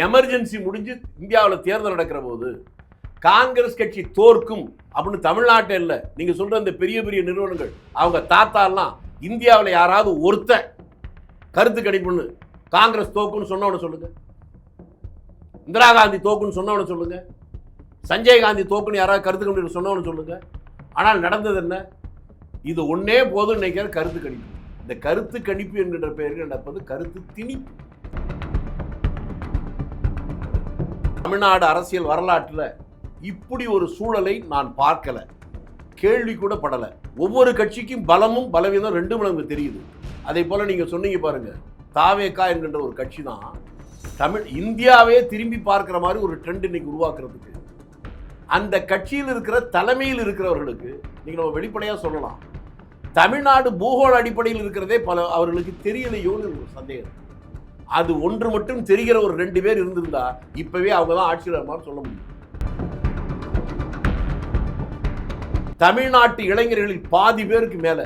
Emergency முடிஞ்சு இந்தியாவில் தேர்தல் நடக்கிற போது காங்கிரஸ் கட்சி தோற்கும் அப்படின்னு தமிழ்நாட்டில் இல்லை, நீங்க சொல்ற இந்த பெரிய பெரிய நிறுவனங்கள் அவங்க தாத்தாலாம் இந்தியாவில் யாராவது ஒருத்த கருத்து கணிப்புன்னு காங்கிரஸ் தோக்குன்னு சொன்னவன சொல்லுங்க, இந்திரா காந்தி தோக்குன்னு சொன்னவன சொல்லுங்க, சஞ்சய் காந்தி தோக்குன்னு யாராவது கருத்து கணிப்பு சொன்னவனு சொல்லுங்க. ஆனால் நடந்தது என்ன? இது ஒன்னே போதும் நினைக்கிற கருத்து கணிப்பு. இந்த கருத்து கணிப்பு என்கின்ற பெயர்கள் நடப்பது கருத்து திணிப்பு. தமிழ்நாடு அரசியல் வரலாற்றில் இப்படி ஒரு சூழலை நான் பார்க்கல, கேள்வி கூட படலை. ஒவ்வொரு கட்சிக்கும் பலமும் பலவீனம் ரெண்டும் நமக்கு தெரியுது. அதே போல நீங்க சொன்னீங்க பாருங்க, தாவேகா என்கின்ற ஒரு கட்சி தான் இந்தியாவே திரும்பி பார்க்கிற மாதிரி ஒரு ட்ரெண்ட் இன்னைக்கு உருவாக்குறதுக்கு அந்த கட்சியில் இருக்கிற தலைமையில் இருக்கிறவர்களுக்கு நீங்க நம்ம வெளிப்படையா சொல்லலாம், தமிழ்நாடு பூகோள அடிப்படையில் இருக்கிறதே பல அவர்களுக்கு தெரியலையோன்னு ஒரு சந்தேகம். அது ஒன்று மட்டும் தெரிகிற ஒரு 2 பேர் இருந்திருந்தா இப்பவே அவங்க தான் ஆட்சியாளர் சொல்ல முடியும். தமிழ்நாட்டு இளைஞர்களில் பாதி பேருக்கு மேல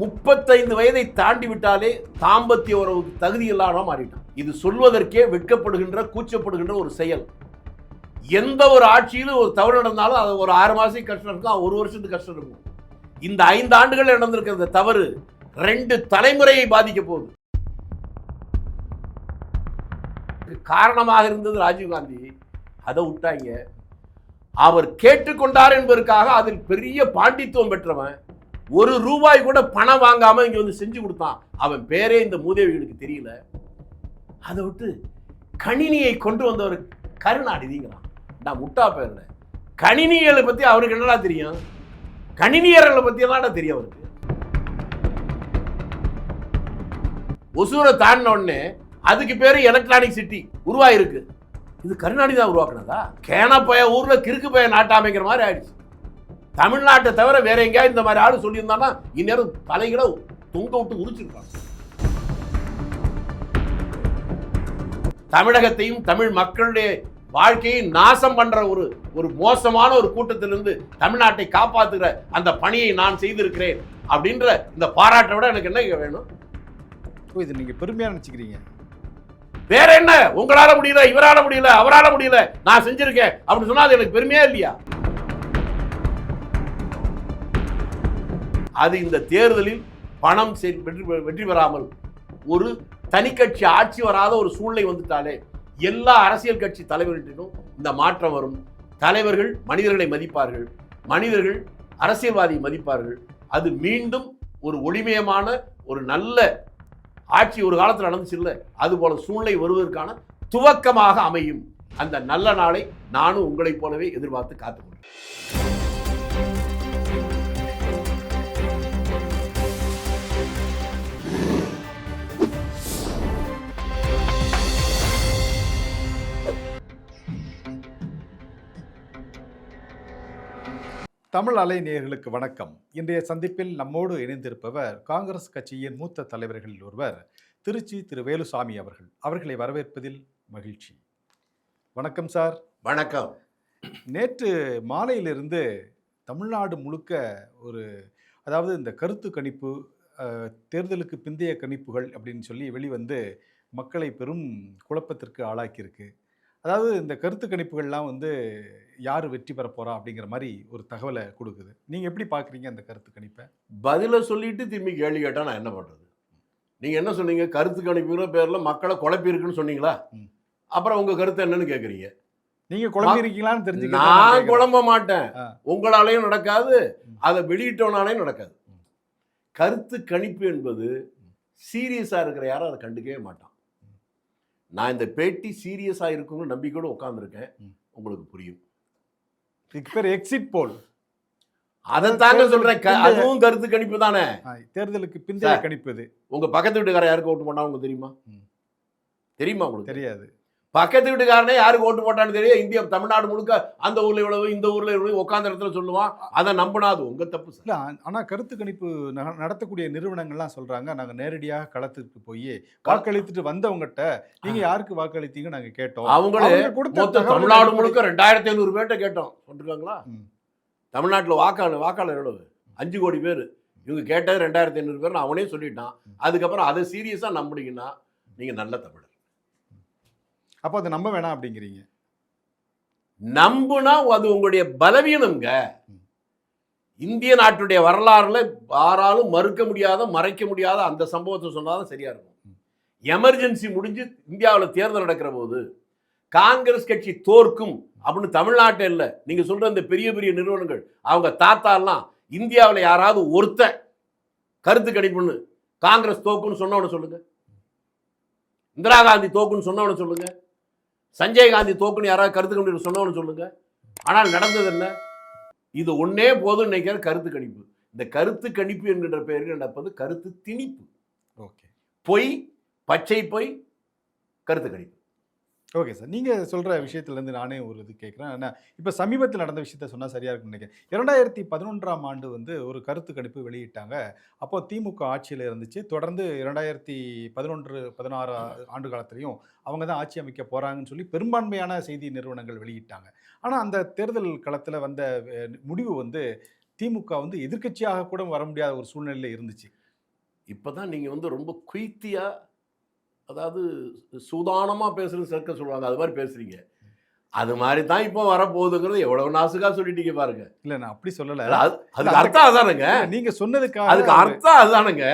35 வயதை தாண்டி விட்டாலே தாம்பத்திய உறவுக்கு தகுதி இல்லாம மாறிட்டான். இது சொல்வதற்கே வெட்கப்படுகின்ற கூச்சப்படுகின்ற ஒரு செயல். எந்த ஒரு ஆட்சியிலும் ஒரு தவறு நடந்தாலும் அது ஒரு 6 மாசம் கஷ்டம் இருக்கும், 1 வருஷத்துக்கு கஷ்டம் இருக்கும். இந்த 5 ஆண்டுகள் நடந்திருக்கிற தவறு 2 தலைமுறையை பாதிக்க போகுது. காரணமாக இருந்தது ராஜீவ்காந்தி, அதை விட்டாங்க. அவர் கேட்டுக்கொண்டார் என்பதற்காக அதில் பெரிய பாண்டித்துவம் பெற்றவன், 1 ரூபாய் கூட பணம் வாங்காம இங்க வந்து செஞ்சு கொடுத்தான். அவன் பேரே இந்த மூதேவிகளுக்கு தெரியல. அதை விட்டு கணினியை கொண்டு வந்தவர் கருணாநிதிங்கிறான். நான் முட்டா பேர்ல கணினிகளை பத்தி அவருக்கு என்னடா தெரியும்? கணினியர்களை பத்தி எல்லாம் தெரியும் அவருக்கு. ஒசூரை தாண்டின உடனே அதுக்கு பேரு எலக்ட்ரானிக் சிட்டி உருவாயிருக்கு. இது கருணாநிதி தான் உருவாக்குனதா? கேனப்பய ஊர்ல கிறுக்கு பய நாட்டாமைக்கிற மாதிரி ஆயிடுச்சு. தமிழ்நாட்டை தவிர வேற எங்கேயா இந்த மாதிரி ஆளு சொல்லியிருந்தானா இந்நேரம் தலைகளை தொங்க விட்டு உரிச்சிருப்பாங்க. தமிழகத்தையும் தமிழ் மக்களுடைய வாழ்க்கையை நாசம் பண்ற ஒரு மோசமான ஒரு கூட்டத்திலிருந்து தமிழ்நாட்டை காப்பாற்றுகிற அந்த பணியை நான் செய்திருக்கிறேன் அப்படின்ற இந்த பாராட்டை விட எனக்கு என்ன வேணும்? இது நீங்க பெருமையா நினைச்சுக்கிறீங்க? வேற என்ன? உங்களால முடியல, இவரால முடியல, அவரால முடியல, நான் செஞ்சிருக்கேன் அப்படின்னு சொன்னா அது எனக்கு பெருமையா இல்லையா? அது இந்த தேர்தலில் பணம் வெற்றி பெறாமல் ஒரு தனி கட்சி ஆட்சி வராத ஒரு சூழ்நிலை வந்துட்டாலே எல்லா அரசியல் கட்சி தலைவர்களிடம் இந்த மாற்றம் வரும். தலைவர்கள் மனிதர்களை மதிப்பார்கள், மனிதர்கள் அரசியல்வாதியை மதிப்பார்கள். அது மீண்டும் ஒரு ஒளிமயமான ஒரு நல்ல ஆட்சி ஒரு காலத்தில் நடந்துச்சு இல்லை, அது போல சூழ்நிலை வருவதற்கான துவக்கமாக அமையும். அந்த நல்ல நாளை நானும் உங்களைப் போலவே எதிர்பார்த்து காத்துக்கொண்டேன். தமிழ் அலை நேயர்களுக்கு வணக்கம். இன்றைய சந்திப்பில் நம்மோடு இணைந்திருப்பவர் காங்கிரஸ் கட்சியின் மூத்த தலைவர்களில் ஒருவர் திருச்சி திரு வேலுசாமி அவர்கள். அவர்களை வரவேற்பதில் மகிழ்ச்சி. வணக்கம் சார். வணக்கம். நேற்று மாலையிலிருந்து தமிழ்நாடு முழுக்க அதாவது இந்த கருத்து கணிப்பு, தேர்தலுக்கு பிந்தைய கணிப்புகள் அப்படின்னு சொல்லி வெளிவந்து மக்களை பெரும் குழப்பத்திற்கு ஆளாக்கியிருக்கு. அதாவது இந்த கருத்து கணிப்புகள்லாம் யார் வெற்றி பெற போறா அப்படிங்கிற மாதிரி ஒரு தகவலை கொடுக்குது. நீங்க எப்படி பாக்குறீங்க அந்த கருத்து கணிப்பை? பதில சொல்லிட்டு திரும்பி கேள்வி கேட்டா நான் என்ன பண்றது? நீங்க என்ன சொன்னீங்க? கருத்து கணிப்புங்கிற பேர்ல மக்களை குழப்பி இருக்குன்னு சொன்னீங்களா? அப்புறம் உங்க கருத்து என்னன்னு கேக்குறீங்க? நீங்க குழம்பி இருக்கீங்களான்னு தெரிஞ்சு. நான் குழம்ப மாட்டேன், உங்களாலையும் நடக்காது, அதை வெளியிட்டவனாலையும் நடக்காது. கருத்து கணிப்பு என்பது சீரியஸா இருக்கிற யாரும் அதை கண்டுக்கவே மாட்டான். நான் இந்த பேட்டி சீரியஸா இருக்குன்னு நம்பிக்கையோடு உட்கார்ந்துருக்கேன். உங்களுக்கு புரியும். எக்ஸிட் போல் அதைத்தாங்க சொல்றேன். அதுவும் கருத்து கணிப்பு தானே. தேர்தலுக்கு பிந்தைய கணிப்பு. உங்க பக்கத்து வீட்டுக்காரர் யாருக்கு ஓட்டு போட்டா உங்களுக்கு தெரியுமா? தெரியுமா? உங்களுக்கு தெரியாது. பக்கத்து வீட்டுக்காரனே யாருக்கு ஓட்டு போட்டான்னு தெரியும். இந்தியா தமிழ்நாடு முழுக்க அந்த ஊர்ல இவ்வளவு, இந்த ஊர்ல இவ்வளவு உட்கார்ந்த இடத்துல சொல்லுவான். அதை நம்பினாது உங்க தப்பு சார். ஆனா கருத்து கணிப்பு நடத்தக்கூடிய நிறுவனங்கள்லாம் சொல்றாங்க, நாங்க நேரடியாக களத்துக்கு போய் வாக்களித்துட்டு வந்தவங்ககிட்ட நீங்க யாருக்கு வாக்களித்தீங்க நாங்க கேட்டோம். அவங்களே மொத்த தமிழ்நாடு முழுக்க 2500 பேர்ட்ட கேட்டோம் சொல்லிருக்காங்களா? தமிழ்நாட்டில் வாக்காளர் எவ்வளவு? 5 கோடி பேர். இவங்க கேட்டது 2500 பேர். அவனே சொல்லிட்டான். அதுக்கப்புறம் அதை சீரியஸா நம்புனீங்கன்னா நீங்க நல்ல தமிழர். அப்போ அதை நம்ப வேணாம் அப்படிங்கிறீங்க. நம்புனா அது உங்களுடைய பலவீனம்ங்க. இந்திய நாட்டுடைய வரலாறுல யாராலும் மறுக்க முடியாத, மறைக்க முடியாத அந்த சம்பவத்தை சொன்னாதான் சரியா இருக்கும். எமர்ஜென்சி முடிஞ்சு இந்தியாவில் தேர்தல் நடக்கிற போது காங்கிரஸ் கட்சி தோற்கும் அப்படின்னு தமிழ்நாட்டில் இல்லை, நீங்க சொல்ற இந்த பெரிய பெரிய நிறுவனங்கள் அவங்க தாத்தாலாம் இந்தியாவில் யாராவது ஒருத்த கருத்து கணிப்புன்னு காங்கிரஸ் தோக்குன்னு சொன்னவன சொல்லுங்க, இந்திரா காந்தி தோக்குன்னு சொன்னவன சொல்லுங்க, சஞ்சய் காந்தி தோக்குன்னு யாராவது கருத்து கணிப்பு சொன்னவனு சொல்லுங்க. ஆனால் நடந்தது என்ன? இது ஒன்னே போதும் நினைக்கிற கருத்து கணிப்பு. இந்த கருத்து கணிப்பு என்கின்ற பெயர்கள் நடப்பது கருத்து திணிப்பு. ஓகே, பொய், பச்சை பொய், கருத்து கணிப்பு. ஓகே சார், நீங்கள் சொல்கிற விஷயத்துலேருந்து நானே ஒரு இது கேட்குறேன். ஏன்னா இப்போ சமீபத்தில் நடந்த விஷயத்த சொன்னால் சரியாக இருக்குன்னு நினைக்கிறேன். 2011ஆம் ஆண்டு வந்து ஒரு கருத்து கணிப்பு வெளியிட்டாங்க. அப்போ திமுக ஆட்சியில் இருந்துச்சு. தொடர்ந்து 2011, 16 ஆண்டு காலத்திலையும் அவங்க தான் ஆட்சி அமைக்க போகிறாங்கன்னு சொல்லி பெரும்பான்மையான செய்தி நிறுவனங்கள் வெளியிட்டாங்க. ஆனால் அந்த தேர்தல் களத்தில் வந்த முடிவு வந்து திமுக வந்து எதிர்க்கட்சியாக கூட வர முடியாத ஒரு சூழ்நிலையில் இருந்துச்சு. இப்போ தான் நீங்கள் வந்து ரொம்ப குயித்தியாக, அதாவது சூதானமாக பேசுகிறது சேர்க்க சொல்லுவாங்க, அது மாதிரி பேசுகிறீங்க. அது மாதிரி தான் இப்போ வரப்போகுதுங்கிறது எவ்வளவு நாசுக்காக சொல்லிட்டீங்க பாருங்க. இல்லை, நான் அப்படி சொல்லலை. அதுக்கு அர்த்தம் அதுதானுங்க. நீங்கள் சொன்னதுக்காக அதுக்கு அர்த்தம் அதுதானுங்க.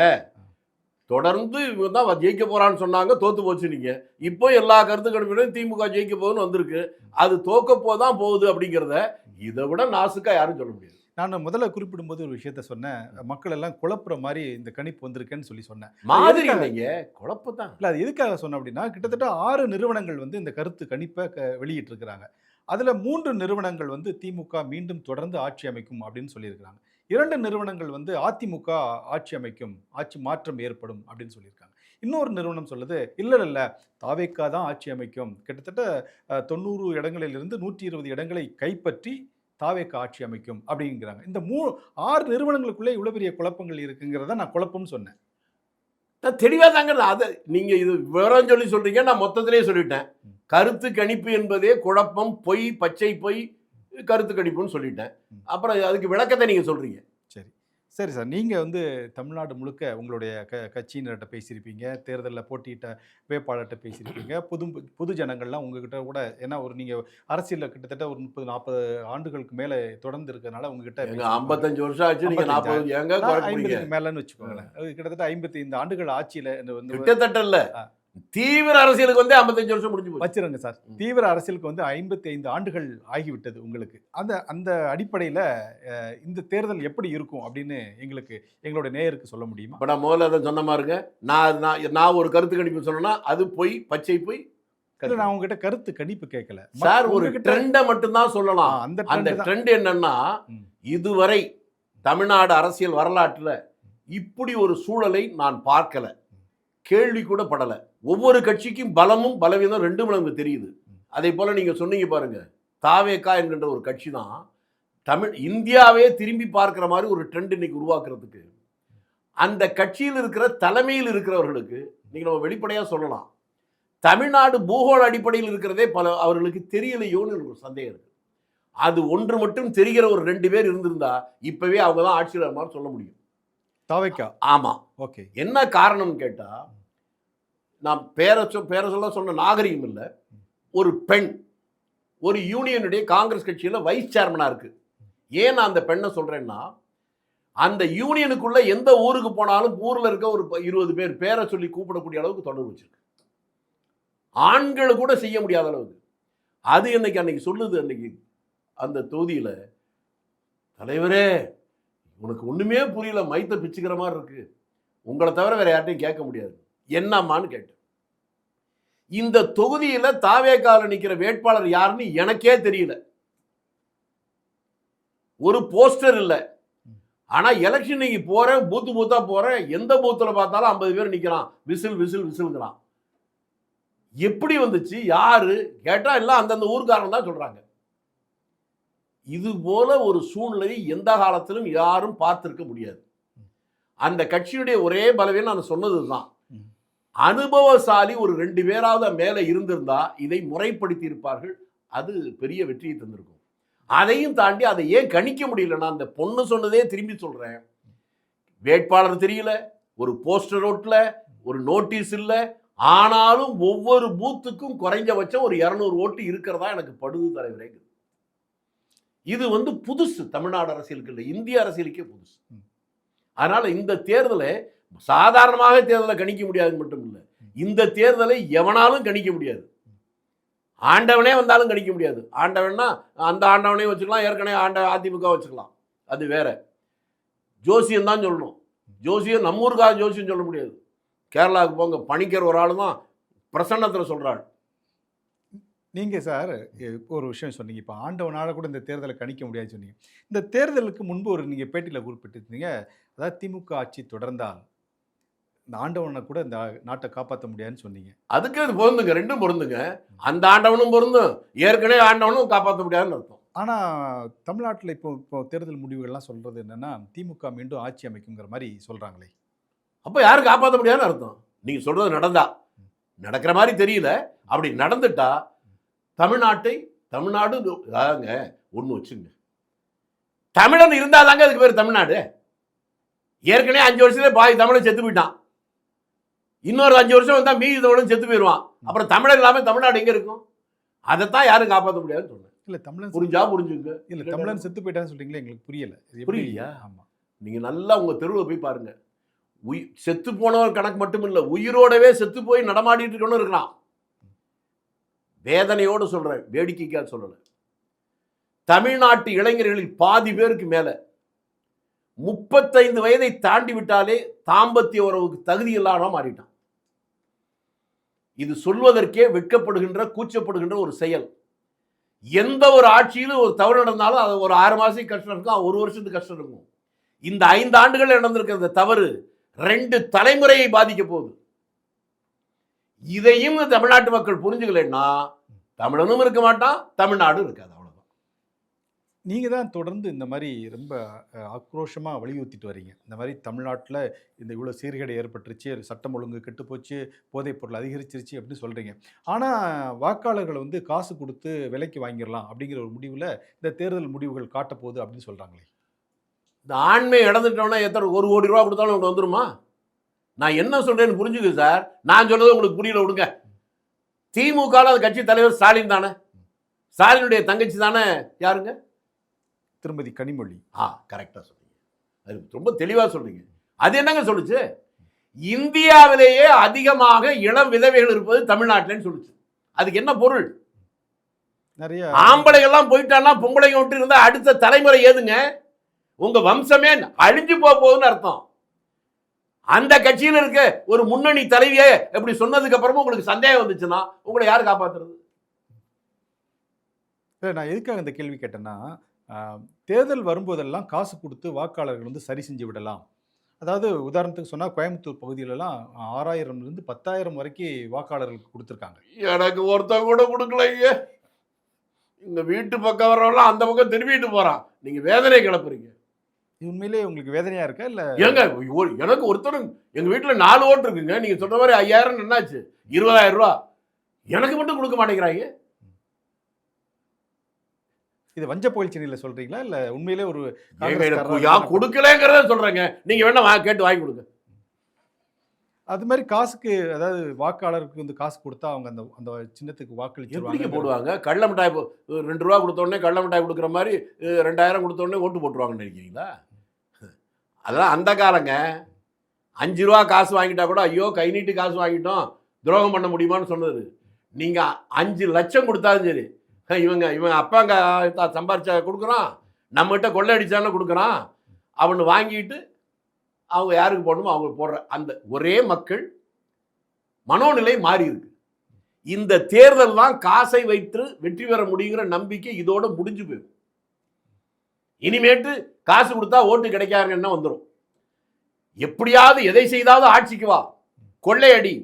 தொடர்ந்து இவங்க தான் ஜெயிக்க போறான்னு சொன்னாங்க, தோத்து போச்சு. நீங்க இப்போ எல்லா கருத்து கணிப்புகளும் திமுக ஜெயிக்க போகுதுன்னு வந்திருக்கு. அது தோக்க போதான் போகுது அப்படிங்கிறத இதை விட நாசுக்கா யாரும் சொல்ல முடியாது. நான் முதல்ல குறிப்பிடும்போது ஒரு விஷயத்த சொன்னேன், மக்கள் எல்லாம் குழப்புற மாதிரி இந்த கணிப்பு வந்திருக்குன்னு சொல்லி சொன்னேன். மாதிரி இல்லைங்க, குழப்பத்தான். இல்லை, அது எதுக்காக சொன்னேன் அப்படின்னா, கிட்டத்தட்ட 6 நிறுவனங்கள் வந்து இந்த கருத்து கணிப்பை வெளியிட்டிருக்கிறாங்க. அதில் 3 நிறுவனங்கள் வந்து திமுக மீண்டும் தொடர்ந்து ஆட்சி அமைக்கும் அப்படின்னு சொல்லியிருக்கிறாங்க. 2 நிறுவனங்கள் வந்து அதிமுக ஆட்சி அமைக்கும், ஆட்சி மாற்றம் ஏற்படும் அப்படின்னு சொல்லியிருக்காங்க. இன்னொரு நிறுவனம் சொல்லுது, இல்லை தாவேக்கா தான் ஆட்சி அமைக்கும், கிட்டத்தட்ட 90 இடங்களிலிருந்து 120 இடங்களை கைப்பற்றி தாவேக்கா ஆட்சி அமைக்கும் அப்படிங்கிறாங்க. இந்த 6 நிறுவனங்களுக்குள்ளே இவ்வளோ பெரிய குழப்பங்கள் இருக்குங்கிறத நான் குழப்பம்னு சொன்னேன். நான் தெளிவாக தாங்க, அதை நீங்கள் இது விவரம் சொல்லி சொல்கிறீங்க, நான் மொத்தத்திலே சொல்லிட்டேன். கருத்து கணிப்பு என்பதே குழப்பம், பொய், பச்சை பொய், கருத்து கணிப்புன்னு சொல்லிட்டேன். அப்புறம் அதுக்கு விளக்கத்தை நீங்கள் சொல்கிறீங்க. சரி சார், நீங்கள் வந்து தமிழ்நாடு முழுக்க உங்களுடைய கட்சியினர்கிட்ட பேசியிருப்பீங்க, தேர்தலில் போட்டியிட்ட வேட்பாளர்கிட்ட பேசியிருப்பீங்க, பொது ஜனங்கள்லாம் உங்ககிட்ட கூட, ஏன்னா ஒரு நீங்கள் அரசியலில் கிட்டத்தட்ட ஒரு 30-40 ஆண்டுகளுக்கு மேலே தொடர்ந்து இருக்கிறதுனால உங்ககிட்ட 55 வருஷம் ஆச்சு, நீங்கள் 40 எங்க 50க்கு மேலேன்னு வச்சுக்கோங்களேன். கிட்டத்தட்ட 55 ஆண்டுகள் ஆட்சியில் வந்து கிட்டத்தட்ட இல்லை, தீவிர அரசியலுக்கு வந்து 55 வருஷம் முடிஞ்சு வச்சிருங்க சார். தீவிர அரசியலுக்கு வந்து 55 ஆண்டுகள் ஆகிவிட்டது உங்களுக்கு. அந்த அடிப்படையில் இந்த தேர்தல் எப்படி இருக்கும் அப்படின்னு எங்களோட நேயருக்கு சொல்ல முடியுமா? இப்போ நான் முதல்ல அதை சொன்ன மாதிரிங்க, நான் ஒரு கருத்து கணிப்பு சொன்னேன்னா அது பொய், பச்சை பொய். நான் உங்ககிட்ட கருத்து கணிப்பு கேட்கல சார், ஒரு ட்ரெண்டை மட்டும்தான் சொல்லலாம். அந்த ட்ரெண்ட் என்னன்னா, இதுவரை தமிழ்நாடு அரசியல் வரலாற்றில் இப்படி ஒரு சூழலை நான் பார்க்கல, கேள்வி கூட படலை. ஒவ்வொரு கட்சிக்கும் பலமும் பலவீனம் 2 மடங்கு தெரியுது. அதே போல நீங்க சொன்னீங்க பாருங்க, தாவேக்கா என்கின்ற ஒரு கட்சி தான் இந்தியாவே திரும்பி பார்க்கிற மாதிரி ஒரு ட்ரெண்ட் இன்னைக்கு உருவாக்குறதுக்கு, அந்த கட்சியில் இருக்கிற தலைமையில் இருக்கிறவர்களுக்கு நீங்க நம்ம வெளிப்படையா சொல்லலாம், தமிழ்நாடு பூகோள அடிப்படையில் இருக்கிறதே பல அவர்களுக்கு தெரியலையோன்னு ஒரு சந்தேகம் இருக்கு. அது ஒன்று மட்டும் தெரிகிற ஒரு 2 பேர் இருந்திருந்தா இப்பவே அவங்க தான் ஆட்சியாளர் மாதிரி சொல்ல முடியும். தாவேக்கா. ஆமா, ஓகே. என்ன காரணம் கேட்டா, நான் பேர சொல்ல சொன்ன நாகரிகம் இல்லை, ஒரு பெண் ஒரு யூனியனுடைய காங்கிரஸ் கட்சியில் வைஸ் சேர்மனா இருக்கு. ஏன் நான் அந்த பெண்ணை சொல்றேன்னா, அந்த யூனியனுக்குள்ள எந்த ஊருக்கு போனாலும் ஊர்ல இருக்க ஒரு 20 பேர் பேரை சொல்லி கூப்பிடக்கூடிய அளவுக்கு தொடர்பு வச்சிருக்கு. ஆண்கள் கூட செய்ய முடியாத அளவுக்கு. அது அன்னைக்கு சொல்லுது, அன்னைக்கு அந்த தொகுதியில, தலைவரே உனக்கு ஒண்ணுமே புரியல, மைத்த பிச்சுக்கிற மாதிரி இருக்கு, உங்களை தவிர வேற யார்ட்டையும் கேட்க முடியாது, என்னம்மான்னு கேட்டேன். இந்த தொகுதியில தாவேக்கால நிக்கிற வேட்பாளர் யாருன்னு எனக்கே தெரியல, ஒரு போஸ்டர் இல்லை. ஆனா எலெக்ஷன் நீங்க போறேன், பூத்தா போறேன், எந்த பூத்துல பார்த்தாலும் 50 பேர் நிக்கிறான், விசில் விசில் விசில்ங்கிறான். எப்படி வந்துச்சு, யாரு கேட்டா எல்லாம் அந்தந்த ஊர்க்காரன் தான் சொல்றாங்க. இது போல ஒரு சூழ்நிலை எந்த காலத்திலும் யாரும் பார்த்திருக்க முடியாது. அந்த கட்சியுடைய ஒரே பலவீனம் நான் சொன்னதுதான், அனுபவசாலி ஒரு 2 பேராவது மேல இருந்திருந்தா இதை முறைப்படுத்தி இருப்பார்கள், அது பெரிய வெற்றியை தந்திருக்கும். அதையும் தாண்டி அதை ஏன் கணிக்க முடியல? நான் அந்த பொண்ணு சொன்னதே திரும்பி சொல்றேன், வேட்பாளர் தெரியல, ஒரு போஸ்டர் ஓட்டல, ஒரு நோட்டீஸ் இல்லை, ஆனாலும் ஒவ்வொரு பூத்துக்கும் குறைஞ்சபட்சம் ஒரு 200 ஓட்டு இருக்கிறதா எனக்கு படுது தலைவரே. இது புதுசு, தமிழ்நாடு அரசியலுக்கு இல்லை, இந்திய அரசியலுக்கே புதுசு. அதனால இந்த தேர்தலை சாதாரணமாக தேர்தலை கணிக்க முடியாது மட்டும் இல்லை, இந்த தேர்தலை எவனாலும் கணிக்க முடியாது. ஆண்டவனே வந்தாலும் கணிக்க முடியாது. ஆண்டவன்னா அந்த ஆண்டவனே வச்சுக்கலாம், ஏற்கனவே அதிமுக வச்சுக்கலாம், அது வேற. ஜோசியம் தான் சொல்லணும். ஜோசியம் நம்ம ஊருக்காக ஜோசியம் சொல்ல முடியாது. கேரளாவுக்கு போங்க, பணிக்கர் ஒரு ஆள் தான் பிரசன்னத்தில் சொல்கிறாள். நீங்கள் சார் ஒரு விஷயம் சொன்னீங்க, இப்போ ஆண்டவனால் கூட இந்த தேர்தலை கணிக்க முடியாதுன்னு சொன்னீங்க. இந்த தேர்தலுக்கு முன்பு ஒரு நீங்கள் பேட்டியில் குறிப்பிட்டிருந்தீங்க, அதாவது திமுக ஆட்சி தொடர்ந்தால் இந்த ஆண்டவனை கூட இந்த நாட்டை காப்பாற்ற முடியாதுன்னு சொன்னீங்க. அதுக்கு அது பொருந்துங்க, ரெண்டும் பொருந்துங்க. அந்த ஆண்டவனும் பொருந்தும், ஏற்கனவே ஆண்டவனும் காப்பாற்ற முடியாதுன்னு அர்த்தம். ஆனால் தமிழ்நாட்டில் இப்போ தேர்தல் முடிவுகள்லாம் சொல்கிறது என்னென்னா, திமுக மீண்டும் ஆட்சி அமைக்குங்கிற மாதிரி சொல்கிறாங்களே. அப்போ யாரும் காப்பாற்ற முடியாதுன்னு அர்த்தம். நீங்கள் சொல்கிறது நடக்கிற மாதிரி தெரியல. அப்படி நடந்துட்டா தமிழ்நாடு அதாங்க ஒன்று வச்சுங்க, தமிழன் இருந்தால் தாங்க அதுக்கு பேர் தமிழ்நாடு. ஏற்கனவே 5 வருஷத்துல பாதி தமிழன் செத்து போயிட்டான், இன்னொரு 5 வருஷம் வந்தால் மீதி தமிழன் செத்து போயிடுவான். அப்புறம் தமிழன் இல்லாமல் தமிழ்நாடு எங்கே இருக்கும்? அதைத்தான் யாரும் காப்பாற்ற முடியாதுன்னு சொன்னேன். இல்லை தமிழன் புரிஞ்சுங்க. இல்லை தமிழன் செத்து போயிட்டான்னு சொல்றீங்களே, எங்களுக்கு புரியல. புரியலையா? ஆமாம், நீங்கள் நல்லா உங்கள் தெருவில் போய் பாருங்க. செத்து போனவர் கணக்கு மட்டும் இல்லை, உயிரோடவே செத்து போய் நடமாடிட்டு இருக்கணும் இருக்கலாம். வேதனையோடு சொல்கிறேன், வேடிக்கைக்காக சொல்லலை. தமிழ்நாட்டு இளைஞர்களில் பாதி பேருக்கு மேலே 35 வயதை தாண்டி விட்டாலே தாம்பத்திய உறவுக்கு தகுதி இல்லாம மாறிட்டான். இது சொல்வதற்கே வெட்கப்படுகின்ற, கூச்சப்படுகின்ற ஒரு செயல். எந்த ஒரு ஆட்சியிலும் ஒரு தவறு நடந்தாலும் அது ஒரு 6 மாதம் கஷ்டம் இருக்கும், 1 வருஷத்துக்கு கஷ்டம் இருக்கும். இந்த 5 ஆண்டுகள் நடந்திருக்கிற தவறு 2 தலைமுறையை பாதிக்க போகுது. இதையும் தமிழ்நாட்டு மக்கள் புரிஞ்சுக்கலைன்னா தமிழனும் இருக்க மாட்டான், தமிழ்நாடும் இருக்காது. அவ்வளவுதான். நீங்க தான் தொடர்ந்து இந்த மாதிரி ரொம்ப ஆக்ரோஷமா வலியுறுத்திட்டு வரீங்க. இந்த மாதிரி தமிழ்நாட்டில் இந்த இவ்வளோ சீர்கேடு ஏற்பட்டுருச்சு, சட்டம் ஒழுங்கு கெட்டு போச்சு, போதைப் பொருள் அதிகரிச்சிருச்சு அப்படின்னு சொல்றீங்க. ஆனால் வாக்காளர்களை காசு கொடுத்து விலைக்கு வாங்கிடலாம் அப்படிங்கிற ஒரு முடிவில் இந்த தேர்தல் முடிவுகள் காட்டப்போகுது அப்படின்னு சொல்றாங்களே. இந்த ஆண்மையை இழந்துட்டோம்னா எத்தனை 1 கோடி ரூபா கொடுத்தாலும் உங்களுக்கு வந்துருமா? நான் என்ன சொல்றேன்னு புரிஞ்சுக்கு சார். நான் சொல்றது உங்களுக்கு புரியல, விடுங்க. திமுக அது கட்சி தலைவர் ஸ்டாலின் தானே, ஸ்டாலினுடைய தங்கச்சி தானே யாருங்க? திருமதி கனிமொழி. கரெக்டாக சொல்றீங்க, அது ரொம்ப தெளிவாக சொல்றீங்க. அது என்னங்க சொல்லுச்சு? இந்தியாவிலேயே அதிகமாக இளம் விதவைகள் இருப்பது தமிழ்நாட்டில்னு சொல்லுச்சு. அதுக்கு என்ன பொருள்? நிறைய ஆம்பளைகள்லாம் போயிட்டான்னா பொம்பளைங்க விட்டு இருந்தால் அடுத்த தலைமுறை ஏதுங்க? உங்க வம்சமே அழிஞ்சு போகுதுன்னு அர்த்தம். அந்த கட்சியில் இருக்க ஒரு முன்னணி தலைவியை எப்படி சொன்னதுக்கு அப்புறமா உங்களுக்கு சந்தேகம் வந்துச்சுன்னா உங்களை யார் காப்பாத்துறது? நான் எதுக்காக இந்த கேள்வி கேட்டேன்னா, தேர்தல் வரும்போதெல்லாம் காசு கொடுத்து வாக்காளர்கள் சரி செஞ்சு விடலாம். அதாவது உதாரணத்துக்கு சொன்னால் கோயம்புத்தூர் பகுதியிலலாம் 6000 10,000 வரைக்கும் வாக்காளர்களுக்கு கொடுத்துருக்காங்க. எனக்கு ஒருத்தன் கூட கொடுக்கலைங்க. இந்த வீட்டு பக்கம் வரவெல்லாம் அந்த பக்கம் திரும்பிட்டு போறான். நீங்க வேதனை கிளப்புறீங்க. உண்மையிலே உங்களுக்கு வேதனையா இருக்கா? இல்ல ஏங்க, எனக்கு ஒருத்தர் எங்க வீட்டுல 4 ஓட்டு இருக்குங்க. நீங்க சொல்ற மாதிரி 5000 என்னாச்சு? 20,000 ரூபா எனக்கு மட்டும் கொடுக்க மாட்டேங்கிறாங்க. இது வஞ்ச புகழ்ச்சியில சொல்றீங்களா இல்ல உண்மையிலே ஒரு கொடுக்கலங்கிறத சொல்றேங்க. நீங்க வேணா கேட்டு வாங்கி கொடுங்க. அது மாதிரி காசுக்கு, அதாவது வாக்காளருக்கு காசு கொடுத்தா அவங்க அந்த அந்த சின்னத்துக்கு வாக்களிச்சு போடுவாங்க. கடல மிட்டாய் 2 ரூபா கொடுத்த உடனே கடல மிட்டாய் கொடுக்குற மாதிரி 2000 கொடுத்த உடனே ஓட்டு போட்டுருவாங்கன்னு நினைக்கிறீங்களா? அதெல்லாம் அந்த காலங்க. 5 ரூபா காசு வாங்கிட்டா கூட ஐயோ கை நீட்டு காசு வாங்கிட்டோம் துரோகம் பண்ண முடியுமான்னு சொன்னது. நீங்க 5 லட்சம் கொடுத்தாலும் சரி, இவன் அப்பாங்க சம்பாரிச்சா கொடுக்குறான், நம்மகிட்ட கொள்ளை அடிச்சான்னு கொடுக்குறான், அவனு வாங்கிட்டு அவங்க யாருக்கு போடணுமோ அவங்க போடுற அந்த ஒரே மக்கள் மனோநிலை மாறி இருக்கு. இந்த தேர்தல் தான் காசை வைத்து வெற்றி பெற முடியுங்கிற நம்பிக்கை இதோட முடிஞ்சு போயிடும். இனிமேட்டு காசு கொடுத்தா ஓட்டு கிடைக்காதுன்னா வந்துடும். எப்படியாவது எதை செய்தாவது ஆட்சிக்கு வா, கொள்ளையடி,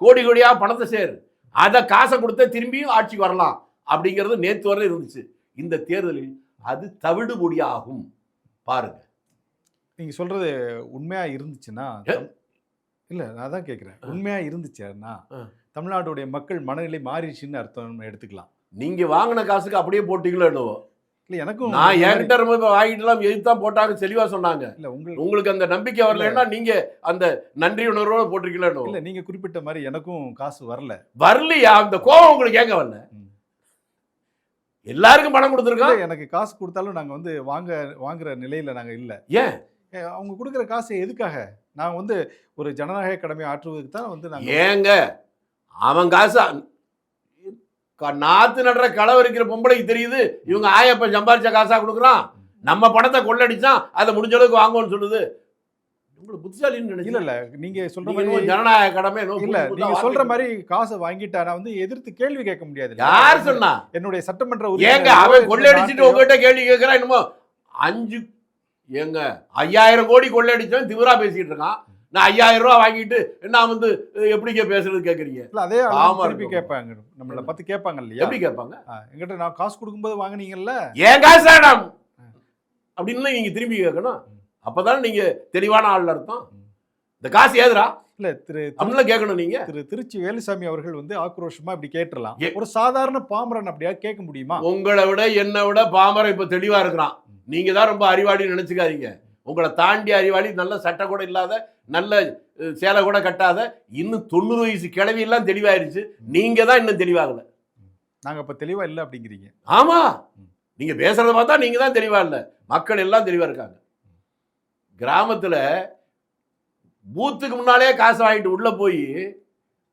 கோடி கோடியா பணத்தை சேரு, அதை காசை கொடுத்த திரும்பியும் ஆட்சிக்கு வரலாம் அப்படிங்கிறது நேற்று வரை இருந்துச்சு. இந்த தேர்தலில் அது தவிடுபொடியாகும். பாருங்க. நீங்க சொல்றது உண்மையா இருந்துச்சுன்னா, இல்ல நான் தான் கேட்கிறேன், உண்மையா இருந்துச்சுன்னா தமிழ்நாட்டுடைய மக்கள் மனநிலை மாறிடுச்சுன்னு அர்த்தம் எடுத்துக்கலாம். நீங்க வாங்கின காசுக்கு அப்படியே போட்டீங்களோ என்னவோ. இல்ல எனக்கும் நான் என்கிட்ட ரொம்ப வாங்கிட்டுலாம் எதுதான் போட்டாங்க தெளிவா சொன்னாங்க. இல்ல உங்களுக்கு அந்த நம்பிக்கை வரலன்னா நீங்க அந்த நன்றி உணர்வோட போட்டிருக்கீங்களோ? இல்ல நீங்க குறிப்பிட்ட மாதிரி எனக்கும் காசு வரல. வரலையா? அந்த கோபம் உங்களுக்கு ஏங்க வரல? எல்லாருக்கும் பணம் கொடுத்துருக்கோம். எனக்கு காசு கொடுத்தாலும் நாங்க வந்து வாங்குற நிலையில நாங்க இல்ல. ஏன்? அவங்க கொடுக்குற காசு எதுக்காக? நாங்க வந்து ஒரு ஜனநாயக கடமை ஆற்றுவதற்கு தான் வந்து நாங்க. ஏங்க அவன் காசு நாத்து நடுற களை இருக்கிற பொம்பளைக்கு தெரியுது இவங்க ஆயப்பன் சம்பாரிச்ச காசா கொடுக்குறான். நம்ம பணத்தை கொள்ளடிச்சான் அதை முடிஞ்ச அளவுக்கு வாங்குவோம்னு சொல்லுது. உங்களுக்கு புத்திசாலின்னு நினைச்சு இல்ல நீங்க சொல்ற மாதிரி ஜனநாயக கடமை இல்ல நீங்க சொல்ற மாதிரி காசை வாங்கிட்டா நான் வந்து எதிர்த்து கேள்வி கேட்க முடியாது. யார் சொன்னா? என்னுடைய சட்டமன்ற ஏங்க அவன் கொள்ளடிச்சிட்டு உங்ககிட்ட கேள்வி கேட்கறான். என்னமோ 5 ஏங்க 5000 கோடி கொள்ளடிச்சவன் திமிரா பேசிட்டு இருக்கான். நான் 5000 ரூபா வாங்கிட்டு நான் வந்து எப்படிங்க பேசுறது கேட்குறீங்க? இல்லை அதே திருப்பி கேட்பாங்க, நம்மளை பார்த்து கேட்பாங்க இல்லையா? எப்படி கேட்பாங்க? எங்கிட்ட நான் காசு கொடுக்கும்போது வாங்கினீங்கல்ல, ஏன் காசு வேணாம் அப்படின்னு நீங்க திரும்பி கேட்கணும். அப்பதான் நீங்க தெளிவான ஆள் அர்த்தம். இந்த காசு ஏதுரா இல்ல அப்படின்லாம் கேட்கணும். நீங்க திருச்சி வேலுசாமி அவர்கள் வந்து ஆக்ரோஷமா இப்படி கேட்டுறலாம். ஒரு சாதாரண பாமரன் அப்படியா கேட்க முடியுமா? உங்களை விட என்னை விட பாமரன் இப்ப தெளிவா இருக்கிறான். நீங்க தான் ரொம்ப அறிவாளி நினைச்சுக்காதீங்க. உங்களை தாண்டி அறிவாளி, நல்ல சட்டை கூட இல்லாத, நல்ல சேலை கூட கட்டாத, இன்னும் 90 வயசு கிழவி எல்லாம் தெளிவாயிருச்சு. நீங்க தான் இன்னும் தெளிவாகல. நாங்க இப்ப தெளிவா இல்லை அப்படிங்கிறீங்க? ஆமா, நீங்க பேசுறத பார்த்தா நீங்க தான் தெளிவா இல்லை. மக்கள் எல்லாம் தெளிவா இருக்காங்க. கிராமத்துல பூத்துக்கு முன்னாலே காசு வாங்கிட்டு உள்ள போய்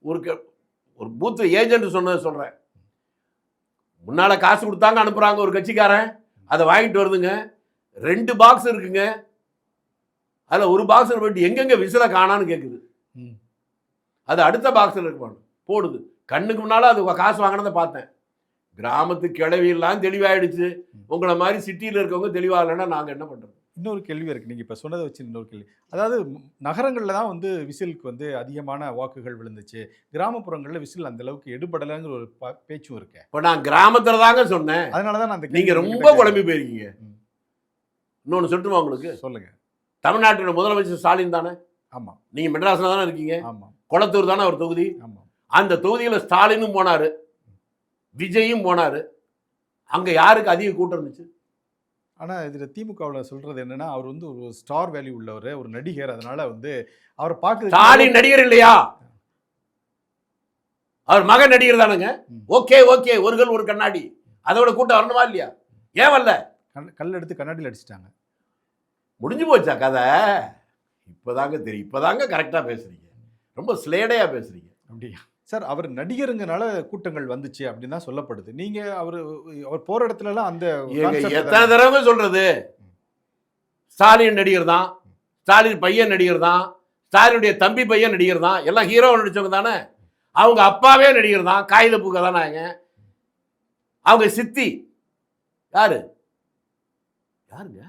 ஒரு பூத்து ஏஜென்ட் சொன்னதை சொல்றேன். முன்னால காசு கொடுத்தாங்க அனுப்புறாங்க ஒரு கட்சிக்காரன், அதை வாங்கிட்டு வருதுங்க. 2 பாக்ஸ் இருக்குங்க. அதில் ஒரு பாக்ஸில் போயிட்டு எங்கெங்க விசிலை காணான்னு கேட்குது. அது அடுத்த பாக்ஸில் இருப்பானு போடுது. கண்ணுக்கு முன்னால் அது காசு வாங்கினதை பார்த்தேன். கிராமத்து கிளவியெல்லாம் தெளிவாயிடுச்சு. உங்களை மாதிரி சிட்டியில் இருக்கவங்க தெளிவாக இல்லைன்னா நாங்கள் என்ன பண்ணுறோம்? இன்னொரு கேள்வி இருக்குது, நீங்கள் இப்போ சொன்னதை வச்சு இன்னொரு கேள்வி. அதாவது நகரங்களில் தான் வந்து விசிலுக்கு வந்து அதிகமான வாக்குகள் விழுந்துச்சு, கிராமப்புறங்களில் விசில் அந்த அளவுக்கு எடுபடலைங்கிற ஒரு பேச்சும் இருக்கு. இப்போ நான் கிராமத்தில் தாங்க சொன்னேன். அதனால தான் நான் நீங்கள் ரொம்ப குழம்பி போயிருக்கீங்க. இன்னொன்று சொல்லட்டுமா உங்களுக்கு? சொல்லுங்க. தமிழ்நாட்டோட முதலமைச்சர் ஸ்டாலின் தானே? ஆமாம். நீங்கள் மெட்ராஸில் தானே இருக்கீங்க? ஆமாம். கொளத்தூர் தானே ஒரு தொகுதி? ஆமாம். அந்த தொகுதியில் ஸ்டாலினும் போனார், விஜயும் போனார். அங்கே யாருக்கு அதிக கூட்டம் இருந்துச்சு? ஆனால் இதில் திமுகவில் சொல்கிறது என்னென்னா, அவர் வந்து ஒரு ஸ்டார் வேல்யூ உள்ளவர், ஒரு நடிகர். அதனால் வந்து அவர் பார்க்க. ஸ்டாலின் நடிகர் இல்லையா? அவர் மகன் நடிகர் தானுங்க. ஓகே ஓகே, ஒரு கல் ஒரு கண்ணாடி. அதோட கூட்டம் வரணுமா இல்லையா? ஏன் வரல? கல் எடுத்து கண்ணாடியில் அடிச்சிட்டாங்க. முடிஞ்சு போச்சா கதை? இப்போதாங்க தெரியும். இப்போதாங்க கரெக்டாக பேசுறீங்க. ரொம்ப ஸ்லேடையாக பேசுறீங்க. அப்படியா சார்? அவர் நடிகருங்கனால கூட்டங்கள் வந்துச்சு அப்படின்னு தான் சொல்லப்படுது. நீங்க அவர் போற இடத்துலலாம் அந்த எத்தனை தடவை சொல்றது? ஸ்டாலின் நடிகர் தான், ஸ்டாலின் பையன் நடிகர் தான், ஸ்டாலினுடைய தம்பி பையன் நடிகர் தான், எல்லாம் ஹீரோ நடிச்சவங்க தானே. அவங்க அப்பாவே நடிகர் தான், காகித பூக்க தானே. அவங்க சித்தி யாரு? யாருங்க?